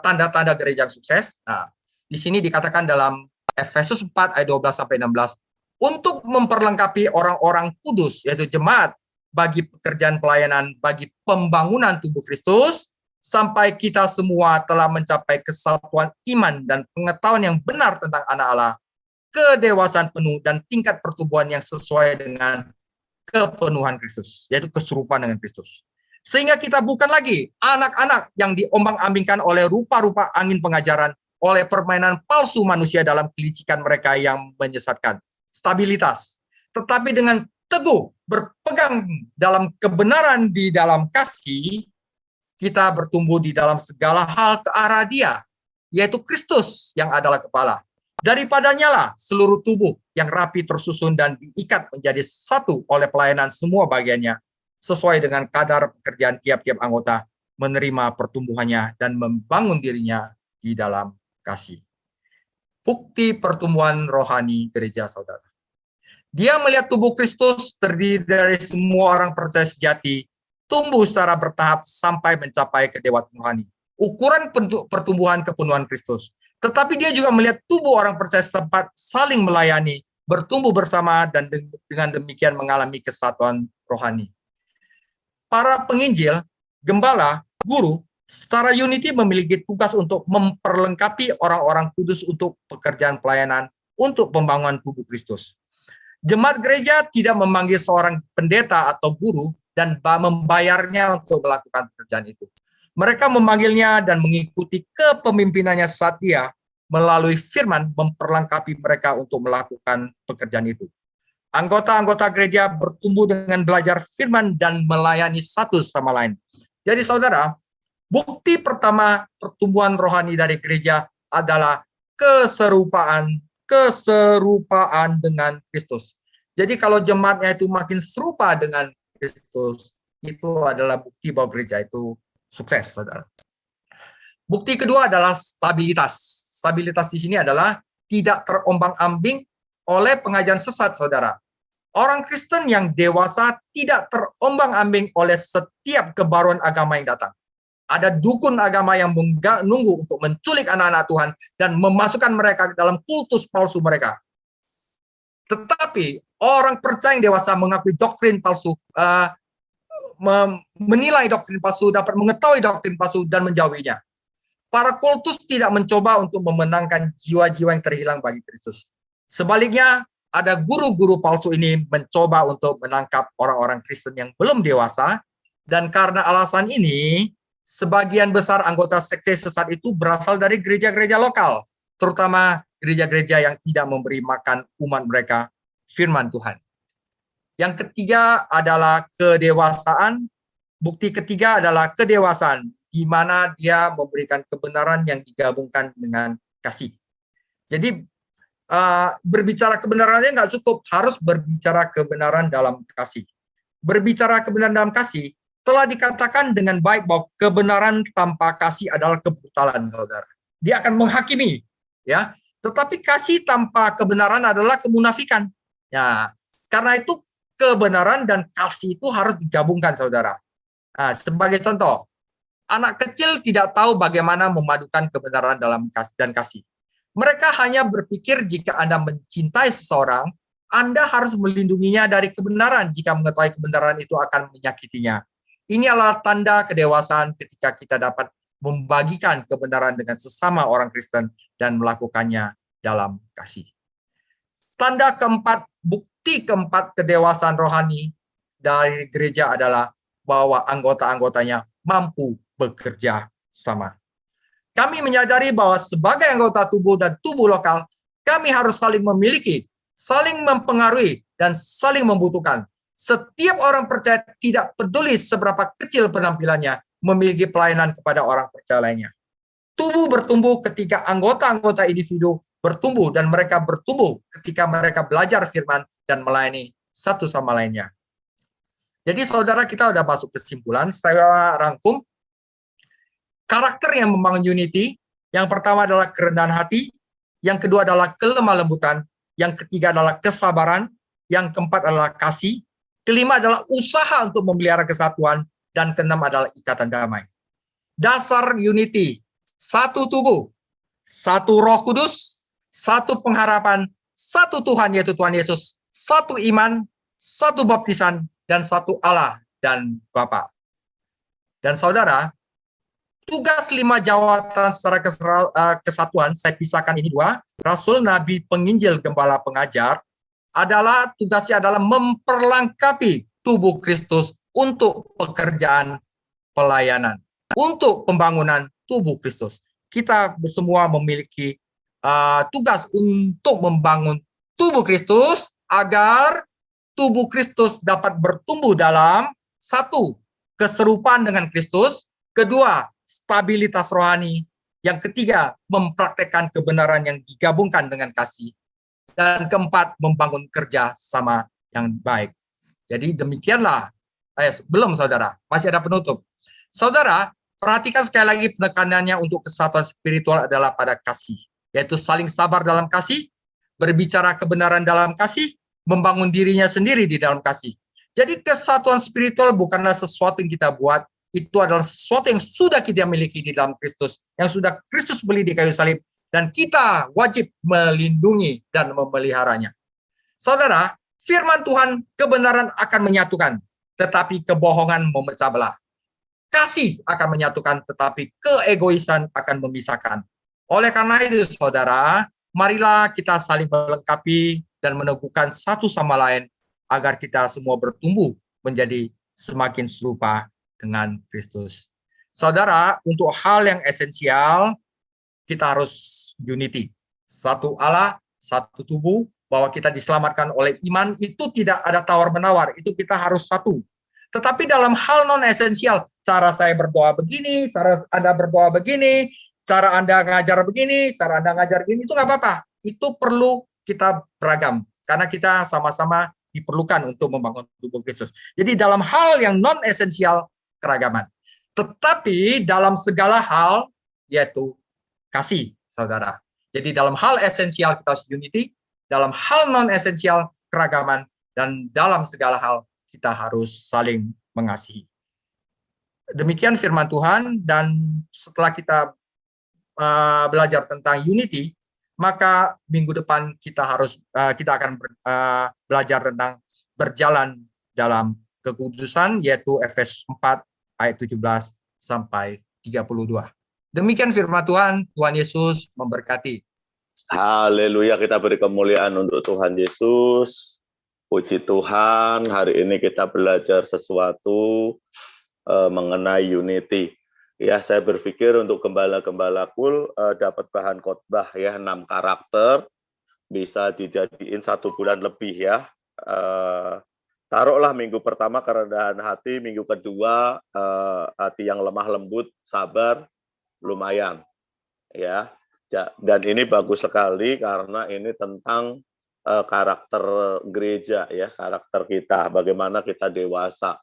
tanda-tanda gereja yang sukses? Nah, di sini dikatakan dalam Efesus 4 ayat 12-16, untuk memperlengkapi orang-orang kudus, yaitu jemaat, bagi pekerjaan pelayanan, bagi pembangunan tubuh Kristus, sampai kita semua telah mencapai kesatuan iman dan pengetahuan yang benar tentang anak Allah, kedewasaan penuh dan tingkat pertumbuhan yang sesuai dengan kepenuhan Kristus, yaitu keserupaan dengan Kristus. Sehingga kita bukan lagi anak-anak yang diombang-ambingkan oleh rupa-rupa angin pengajaran, oleh permainan palsu manusia dalam kelicikan mereka yang menyesatkan. Stabilitas. Tetapi dengan teguh berpegang dalam kebenaran di dalam kasih, kita bertumbuh di dalam segala hal ke arah Dia, yaitu Kristus yang adalah kepala. Daripadanya lah seluruh tubuh yang rapi tersusun dan diikat menjadi satu oleh pelayanan semua bagiannya, sesuai dengan kadar pekerjaan tiap-tiap anggota, menerima pertumbuhannya dan membangun dirinya di dalam kasih. Bukti pertumbuhan rohani gereja, saudara. Dia melihat tubuh Kristus terdiri dari semua orang percaya sejati, tumbuh secara bertahap sampai mencapai kedewasaan rohani. Ukuran pertumbuhan kepenuhan Kristus. Tetapi dia juga melihat tubuh orang percaya setempat saling melayani, bertumbuh bersama, dan dengan demikian mengalami kesatuan rohani. Para penginjil, gembala, guru, secara unity memiliki tugas untuk memperlengkapi orang-orang kudus untuk pekerjaan pelayanan untuk pembangunan tubuh Kristus. Jemaat gereja tidak memanggil seorang pendeta atau guru dan membayarnya untuk melakukan pekerjaan itu. Mereka memanggilnya dan mengikuti kepemimpinannya saat dia melalui firman memperlengkapi mereka untuk melakukan pekerjaan itu. Anggota-anggota gereja bertumbuh dengan belajar firman dan melayani satu sama lain. Jadi saudara, bukti pertama pertumbuhan rohani dari gereja adalah keserupaan dengan Kristus. Jadi kalau jemaatnya itu makin serupa dengan Kristus, itu adalah bukti bahwa gereja itu sukses, saudara. Bukti kedua adalah stabilitas. Stabilitas di sini adalah tidak terombang-ambing oleh pengajaran sesat, saudara. Orang Kristen yang dewasa tidak terombang-ambing oleh setiap kebaruan agama yang datang. Ada dukun agama yang menunggu untuk menculik anak-anak Tuhan dan memasukkan mereka ke dalam kultus palsu mereka. Tetapi orang percaya yang dewasa mengakui doktrin palsu, menilai doktrin palsu, dapat mengetahui doktrin palsu dan menjauhinya. Para kultus tidak mencoba untuk memenangkan jiwa-jiwa yang terhilang bagi Kristus. Sebaliknya, ada guru-guru palsu ini mencoba untuk menangkap orang-orang Kristen yang belum dewasa, dan karena alasan ini, sebagian besar anggota sekte sesat itu berasal dari gereja-gereja lokal, terutama gereja-gereja yang tidak memberi makan umat mereka firman Tuhan. Yang ketiga adalah kedewasaan. Bukti ketiga adalah kedewasaan, di mana dia memberikan kebenaran yang digabungkan dengan kasih. Jadi berbicara kebenarannya nggak cukup, harus berbicara kebenaran dalam kasih. Berbicara kebenaran dalam kasih, telah dikatakan dengan baik bahwa kebenaran tanpa kasih adalah kebrutalan, saudara. Dia akan menghakimi, ya. Tetapi kasih tanpa kebenaran adalah kemunafikan. Ya, karena itu kebenaran dan kasih itu harus digabungkan, saudara. Nah, sebagai contoh, anak kecil tidak tahu bagaimana memadukan kebenaran dalam kasih. Mereka hanya berpikir jika Anda mencintai seseorang, Anda harus melindunginya dari kebenaran jika mengetahui kebenaran itu akan menyakitinya. Ini adalah tanda kedewasaan ketika kita dapat membagikan kebenaran dengan sesama orang Kristen dan melakukannya dalam kasih. Tanda keempat, bukti keempat kedewasaan rohani dari gereja adalah bahwa anggota-anggotanya mampu bekerja sama. Kami menyadari bahwa sebagai anggota tubuh dan tubuh lokal, kami harus saling memiliki, saling mempengaruhi, dan saling membutuhkan. Setiap orang percaya, tidak peduli seberapa kecil penampilannya, memiliki pelayanan kepada orang percaya lainnya. Tubuh bertumbuh ketika anggota-anggota individu bertumbuh, dan mereka bertumbuh ketika mereka belajar firman dan melayani satu sama lainnya. Jadi saudara, kita udah masuk kesimpulan, saya rangkum. Karakter yang membangun unity, yang pertama adalah kerendahan hati, yang kedua adalah kelemah lembutan, yang ketiga adalah kesabaran, yang keempat adalah kasih, kelima adalah usaha untuk memelihara kesatuan, dan keenam adalah ikatan damai. Dasar unity, satu tubuh, satu Roh Kudus, satu pengharapan, satu Tuhan yaitu Tuhan Yesus, satu iman, satu baptisan, dan satu Allah dan Bapa. Dan saudara, tugas 5 jawatan secara kesatuan, saya pisahkan ini dua. Rasul, Nabi, Penginjil, Gembala, Pengajar, tugasnya adalah memperlengkapi tubuh Kristus untuk pekerjaan pelayanan, untuk pembangunan tubuh Kristus. Kita semua memiliki tugas untuk membangun tubuh Kristus agar tubuh Kristus dapat bertumbuh dalam satu, keserupaan dengan Kristus, kedua, stabilitas rohani, yang ketiga, mempraktekkan kebenaran yang digabungkan dengan kasih, dan keempat, membangun kerja sama yang baik. Jadi demikianlah, belum saudara, masih ada penutup. Saudara, perhatikan sekali lagi penekanannya untuk kesatuan spiritual adalah pada kasih, yaitu saling sabar dalam kasih, berbicara kebenaran dalam kasih, membangun dirinya sendiri di dalam kasih. Jadi kesatuan spiritual bukanlah sesuatu yang kita buat, itu adalah sesuatu yang sudah kita miliki di dalam Kristus, yang sudah Kristus beli di kayu salib, dan kita wajib melindungi dan memeliharanya. Saudara, firman Tuhan, kebenaran akan menyatukan, tetapi kebohongan memecah belah. Kasih akan menyatukan, tetapi keegoisan akan memisahkan. Oleh karena itu, saudara, marilah kita saling melengkapi dan meneguhkan satu sama lain, agar kita semua bertumbuh menjadi semakin serupa dengan Kristus. Saudara, untuk hal yang esensial, kita harus unity. Satu Allah, satu tubuh, bahwa kita diselamatkan oleh iman, itu tidak ada tawar-menawar, itu kita harus satu. Tetapi dalam hal non-esensial, cara saya berdoa begini, cara Anda berdoa begini, cara Anda ngajar begini, cara Anda ngajar begini, itu nggak apa-apa. Itu perlu kita beragam. Karena kita sama-sama diperlukan untuk membangun tubuh Kristus. Jadi dalam hal yang non-esensial, keragaman. Tetapi dalam segala hal, yaitu kasih, saudara. Jadi dalam hal esensial kita harus unity, dalam hal non-esensial keragaman, dan dalam segala hal kita harus saling mengasihi. Demikian firman Tuhan, dan setelah kita belajar tentang unity, maka minggu depan kita akan belajar tentang berjalan dalam kekudusan, yaitu Efesus 4 ayat 17 sampai 32. Demikian firman Tuhan. Tuhan Yesus memberkati. Haleluya, kita beri kemuliaan untuk Tuhan Yesus. Puji Tuhan, hari ini kita belajar sesuatu mengenai unity. Ya, saya berpikir untuk gembala-gembala kul dapat bahan khotbah ya, 6 karakter, bisa dijadiin 1 bulan lebih ya. Taruhlah minggu pertama kerendahan hati, minggu kedua hati yang lemah lembut, sabar, lumayan ya. Dan ini bagus sekali karena ini tentang karakter gereja ya, karakter kita, bagaimana kita dewasa.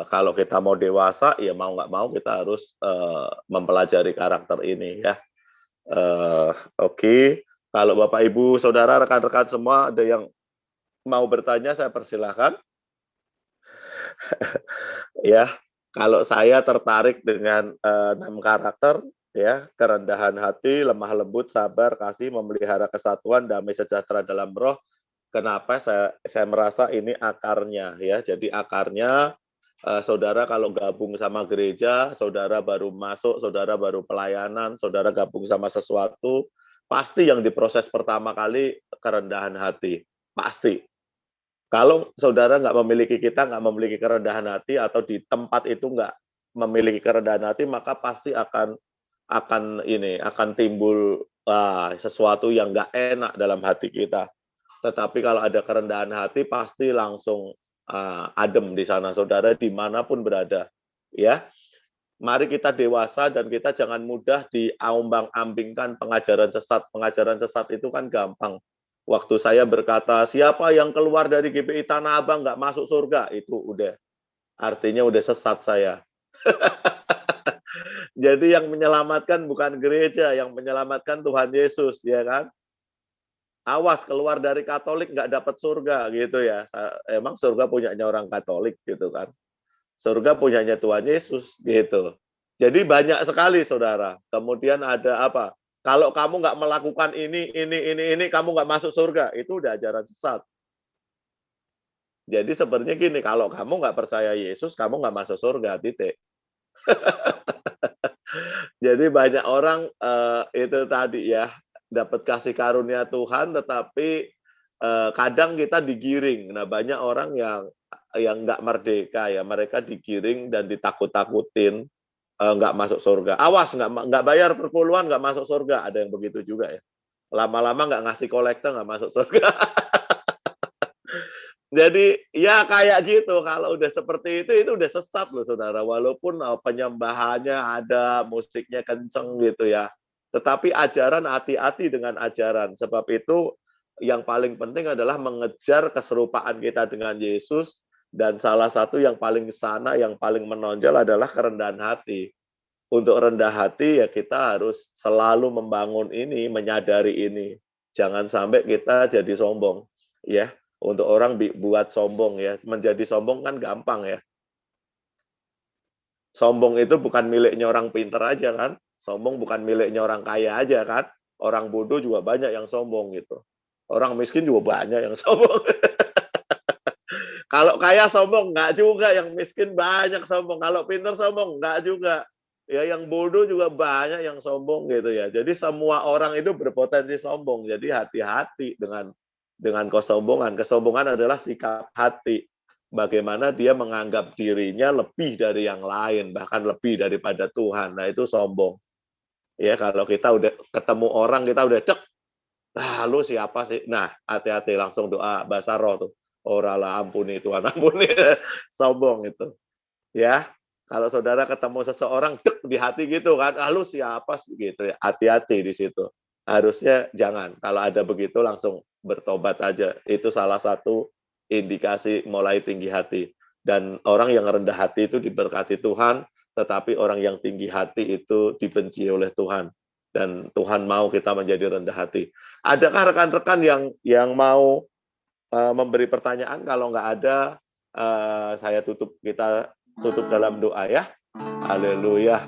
Kalau kita mau dewasa, ya mau nggak mau kita harus mempelajari karakter ini ya. Oke. Kalau Bapak Ibu Saudara rekan-rekan semua ada yang mau bertanya, saya persilahkan. Ya, kalau saya tertarik dengan 6 karakter ya, kerendahan hati, lemah lembut, sabar, kasih, memelihara kesatuan, damai sejahtera dalam roh. Kenapa saya merasa ini akarnya ya. Jadi akarnya saudara kalau gabung sama gereja, saudara baru masuk, saudara baru pelayanan, saudara gabung sama sesuatu, pasti yang diproses pertama kali kerendahan hati. Pasti. Kalau saudara kita nggak memiliki kerendahan hati, atau di tempat itu nggak memiliki kerendahan hati, maka pasti akan timbul sesuatu yang nggak enak dalam hati kita. Tetapi kalau ada kerendahan hati, pasti langsung adem di sana, saudara, dimanapun berada. Ya, mari kita dewasa dan kita jangan mudah diombang-ambingkan pengajaran sesat. Pengajaran sesat itu kan gampang. Waktu saya berkata, siapa yang keluar dari GPI Tanah Abang nggak masuk surga, itu udah artinya udah sesat saya. Jadi yang menyelamatkan bukan gereja, yang menyelamatkan Tuhan Yesus, ya kan? Awas, keluar dari Katolik nggak dapat surga gitu ya. Emang surga punyanya orang Katolik gitu kan. Surga punyanya Tuhan Yesus gitu. Jadi banyak sekali saudara. Kemudian ada apa? Kalau kamu nggak melakukan ini, kamu nggak masuk surga. Itu udah ajaran sesat. Jadi sebenarnya gini, kalau kamu nggak percaya Yesus, kamu nggak masuk surga, titik. Jadi banyak orang itu tadi ya, dapat kasih karunia Tuhan, tetapi kadang kita digiring. Nah, banyak orang yang nggak merdeka ya, mereka digiring dan ditakut-takutin nggak masuk surga. Awas, nggak bayar perpuluhan nggak masuk surga. Ada yang begitu juga ya. Lama-lama nggak ngasih kolektor nggak masuk surga. Jadi ya kayak gitu, kalau udah seperti itu udah sesat loh saudara. Walaupun penyembahannya ada, musiknya kenceng gitu ya. Tetapi ajaran, hati-hati dengan ajaran. Sebab itu yang paling penting adalah mengejar keserupaan kita dengan Yesus. Dan salah satu yang paling sana, yang paling menonjol adalah kerendahan hati. Untuk rendah hati ya kita harus selalu membangun ini, menyadari ini. Jangan sampai kita jadi sombong. Ya, untuk orang buat sombong ya. Menjadi sombong kan gampang ya. Sombong itu bukan miliknya orang pinter aja kan. Sombong bukan miliknya orang kaya aja kan. Orang bodoh juga banyak yang sombong gitu. Orang miskin juga banyak yang sombong. Kalau kaya sombong, enggak juga. Yang miskin banyak sombong. Kalau pinter sombong, enggak juga. Ya, yang bodoh juga banyak yang sombong gitu ya. Jadi semua orang itu berpotensi sombong. Jadi hati-hati dengan kesombongan. Kesombongan adalah sikap hati. Bagaimana dia menganggap dirinya lebih dari yang lain, bahkan lebih daripada Tuhan. Nah, itu sombong. Ya, kalau kita udah ketemu orang, kita udah dek. Lu siapa sih? Nah, hati-hati, langsung doa bahasa roh tuh. Oralah, ampuni Tuhan, ampuni. Sombong itu. Ya. Kalau saudara ketemu seseorang dek di hati gitu kan, lu siapa gitu ya? Hati-hati di situ. Harusnya jangan. Kalau ada begitu langsung bertobat aja. Itu salah satu indikasi mulai tinggi hati. Dan orang yang rendah hati itu diberkati Tuhan, tetapi orang yang tinggi hati itu dibenci oleh Tuhan. Dan Tuhan mau kita menjadi rendah hati. Adakah rekan-rekan yang mau memberi pertanyaan? Kalau nggak ada, kita tutup dalam doa ya. Haleluya.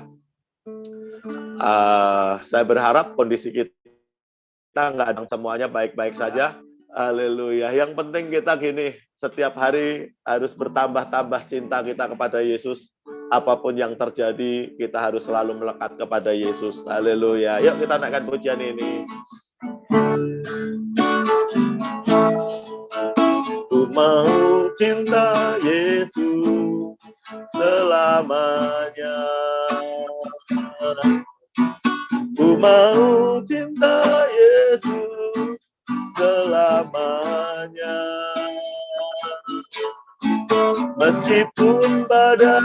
Saya berharap kondisi kita nggak ada semuanya baik-baik saja. Haleluya. Yang penting kita gini, setiap hari harus bertambah-tambah cinta kita kepada Yesus. Apapun yang terjadi, kita harus selalu melekat kepada Yesus. Haleluya. Yuk kita naikkan pujian ini. Ku mau cinta Yesus selamanya. Ku mau cinta Yesus selamanya. Meskipun badai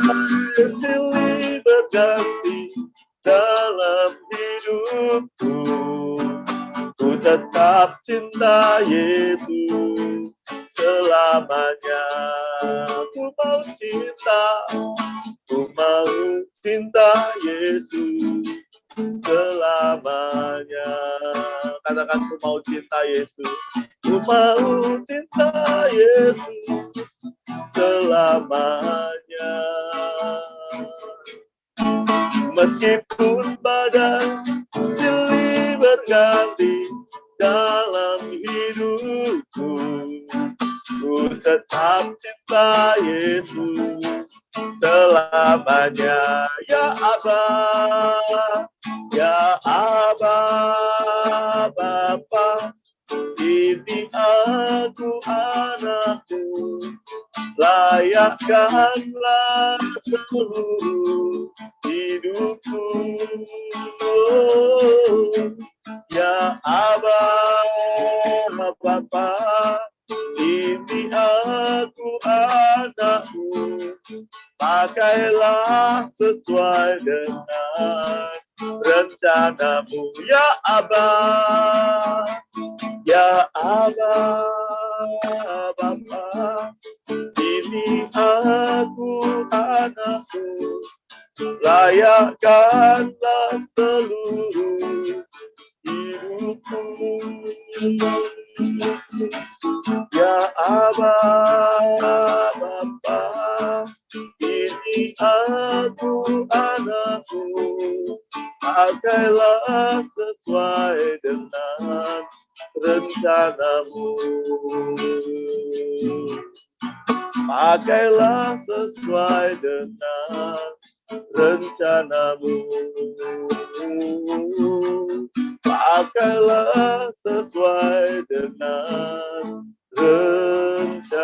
silih berganti dalam hidupku, ku tetap cinta Yesus selamanya. Ku mau cinta Yesus selamanya. Katakan, ku mau cinta Yesus. Ku mau cinta Yesus selamanya. Meskipun badai silih berganti dalam hidupku, ku tetap cinta Yesus selamanya. Ya Abah, ya Abah, Bapa, ini aku anakmu, layakkanlah seluruh hidupku. Ya Abah, Bapa, ini aku anakmu, pakailah sesuai dengan rencanamu. Ya Abah, ya Abah, Bapa, ini aku anakmu, layakkanlah seluruh hidupku. Ya Abah, Bapa, ini aku anakmu, pakailah sesuai dengan rencanamu. Pakailah sesuai dengan rencanamu. Pakailah sesuai dengan rencanamu.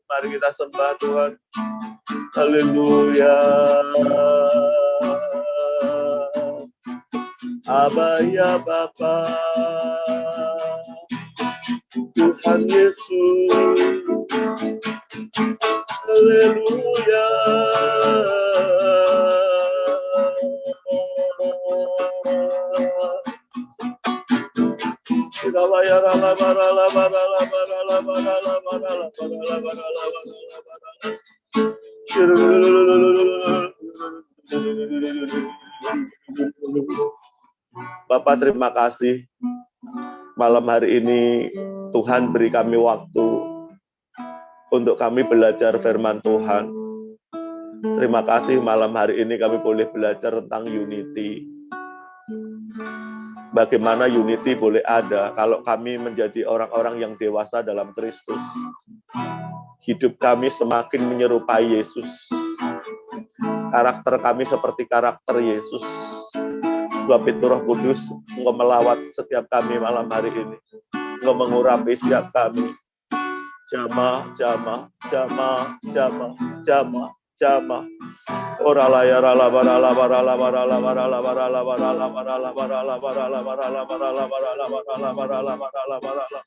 Mari kita sembah Tuhan. Haleluya. Abah ya Bapa, Tuhan Yesus. Haleluya. Bapak, terima kasih malam hari ini Tuhan beri kami waktu untuk kami belajar firman Tuhan. Terima kasih malam hari ini kami boleh belajar tentang unity. Bagaimana unity boleh ada kalau kami menjadi orang-orang yang dewasa dalam Kristus. Hidup kami semakin menyerupai Yesus. Karakter kami seperti karakter Yesus. Sebab itu Roh Kudus Engkau melawat setiap kami malam hari ini. Engkau mengurapi setiap kami. Jamaah, jamaah, jamaah, jamaah, jamaah, jamaah. Orala ya rala barala barala barala barala barala barala barala barala barala barala barala barala barala barala barala barala barala.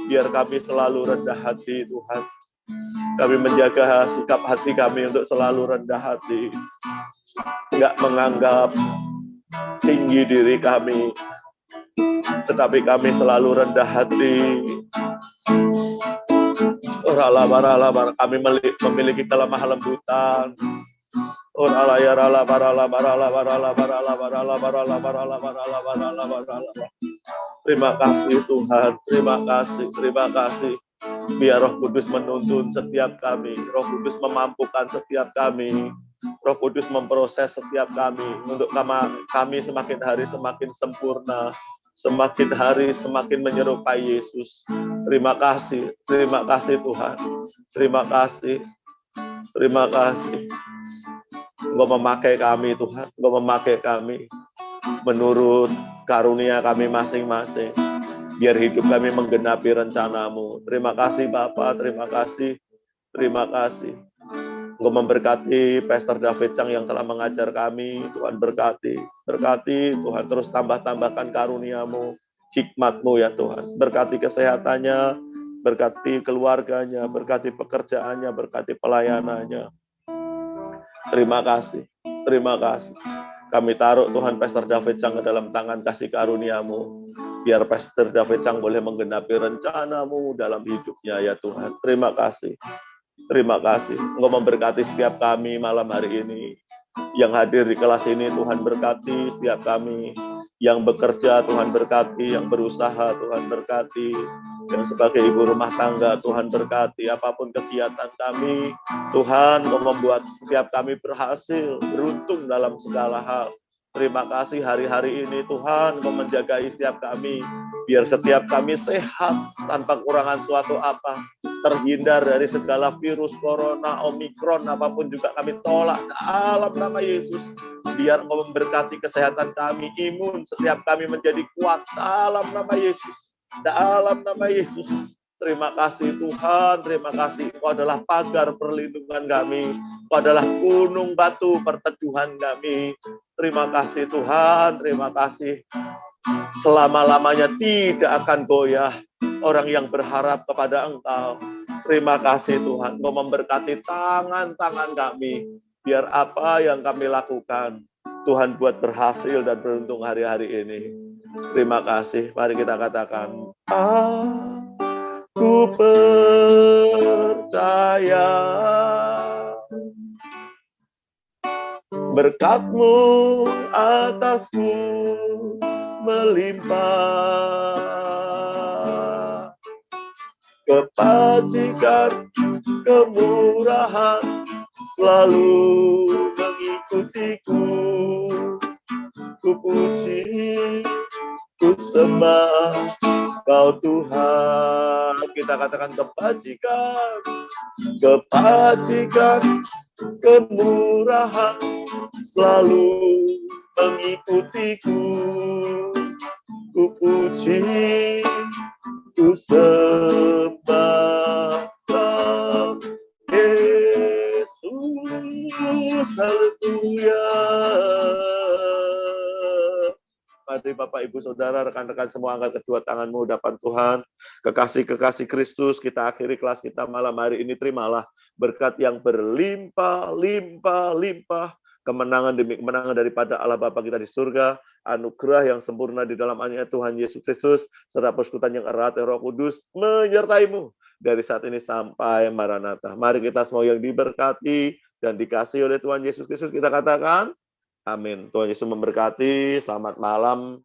Biar kami selalu rendah hati, Tuhan. Kami menjaga sikap hati kami untuk selalu rendah hati. Enggak menganggap tinggi diri kami, tetapi kami selalu rendah hati. Kami memiliki kelemah lembutan. Terima kasih Tuhan, terima kasih. Biar Roh Kudus menuntun setiap kami, Roh Kudus memampukan setiap kami, Roh Kudus memproses setiap kami, untuk kami semakin hari semakin sempurna, semakin hari semakin menyerupai Yesus. Terima kasih Tuhan, terima kasih. Engkau memakai kami Tuhan, Engkau memakai kami menurut karunia kami masing-masing. Biar hidup kami menggenapi rencana-Mu. Terima kasih Bapa, terima kasih. Engkau memberkati Pastor David Chang yang telah mengajar kami. Tuhan berkati Tuhan, terus tambahkan karunia-Mu, hikmat-Mu ya Tuhan. Berkati kesehatannya, berkati keluarganya, berkati pekerjaannya, berkati pelayanannya. Terima kasih. Kami taruh Tuhan Pastor David Chang ke dalam tangan kasih karunia-Mu. Biar Pastor David Chang boleh menggenapi rencana-Mu dalam hidupnya ya Tuhan. Terima kasih. Engkau memberkati setiap kami malam hari ini. Yang hadir di kelas ini Tuhan berkati setiap kami. Yang bekerja Tuhan berkati, yang berusaha Tuhan berkati. Yang sebagai ibu rumah tangga Tuhan berkati. Apapun kegiatan kami, Tuhan Engkau membuat setiap kami berhasil, beruntung dalam segala hal. Terima kasih hari-hari ini Tuhan Engkau menjagai setiap kami. Biar setiap kami sehat tanpa kekurangan suatu apa. Terhindar dari segala virus, corona, omikron, apapun juga kami tolak dalam nama Yesus. Biar Engkau memberkati kesehatan kami, imun setiap kami menjadi kuat dalam nama Yesus. Dalam nama Yesus. Terima kasih Tuhan, terima kasih. Engkau adalah pagar perlindungan kami. Engkau adalah gunung batu perteduhan kami. Terima kasih Tuhan, terima kasih. Selama-lamanya tidak akan goyah orang yang berharap kepada Engkau. Terima kasih Tuhan, Engkau memberkati tangan-tangan kami. Biar apa yang kami lakukan, Tuhan buat berhasil dan beruntung hari-hari ini. Terima kasih, mari kita katakan, aku percaya berkat-Mu atasku melimpah, kebajikan, kemurahan selalu mengikutiku. Ku puji, ku sembah Kau Tuhan. Kita katakan kebajikan, kemurahan selalu mengikutiku. Ku puji, ku sembah Kau Yesus. Haleluya. Mari Bapak, Ibu, Saudara, rekan-rekan semua angkat kedua tanganmu depan Tuhan. Kekasih-kekasih Kristus, kita akhiri kelas kita malam hari ini. Terimalah berkat yang berlimpah, limpah. Kemenangan demi kemenangan daripada Allah Bapa kita di surga. Anugerah yang sempurna di dalam anaknya Tuhan Yesus Kristus. Serta persekutuan yang erat Roh Kudus menyertaimu dari saat ini sampai Maranatha. Mari kita semua yang diberkati dan dikasihi oleh Tuhan Yesus Kristus, kita katakan amin. Tuhan Yesus memberkati. Selamat malam.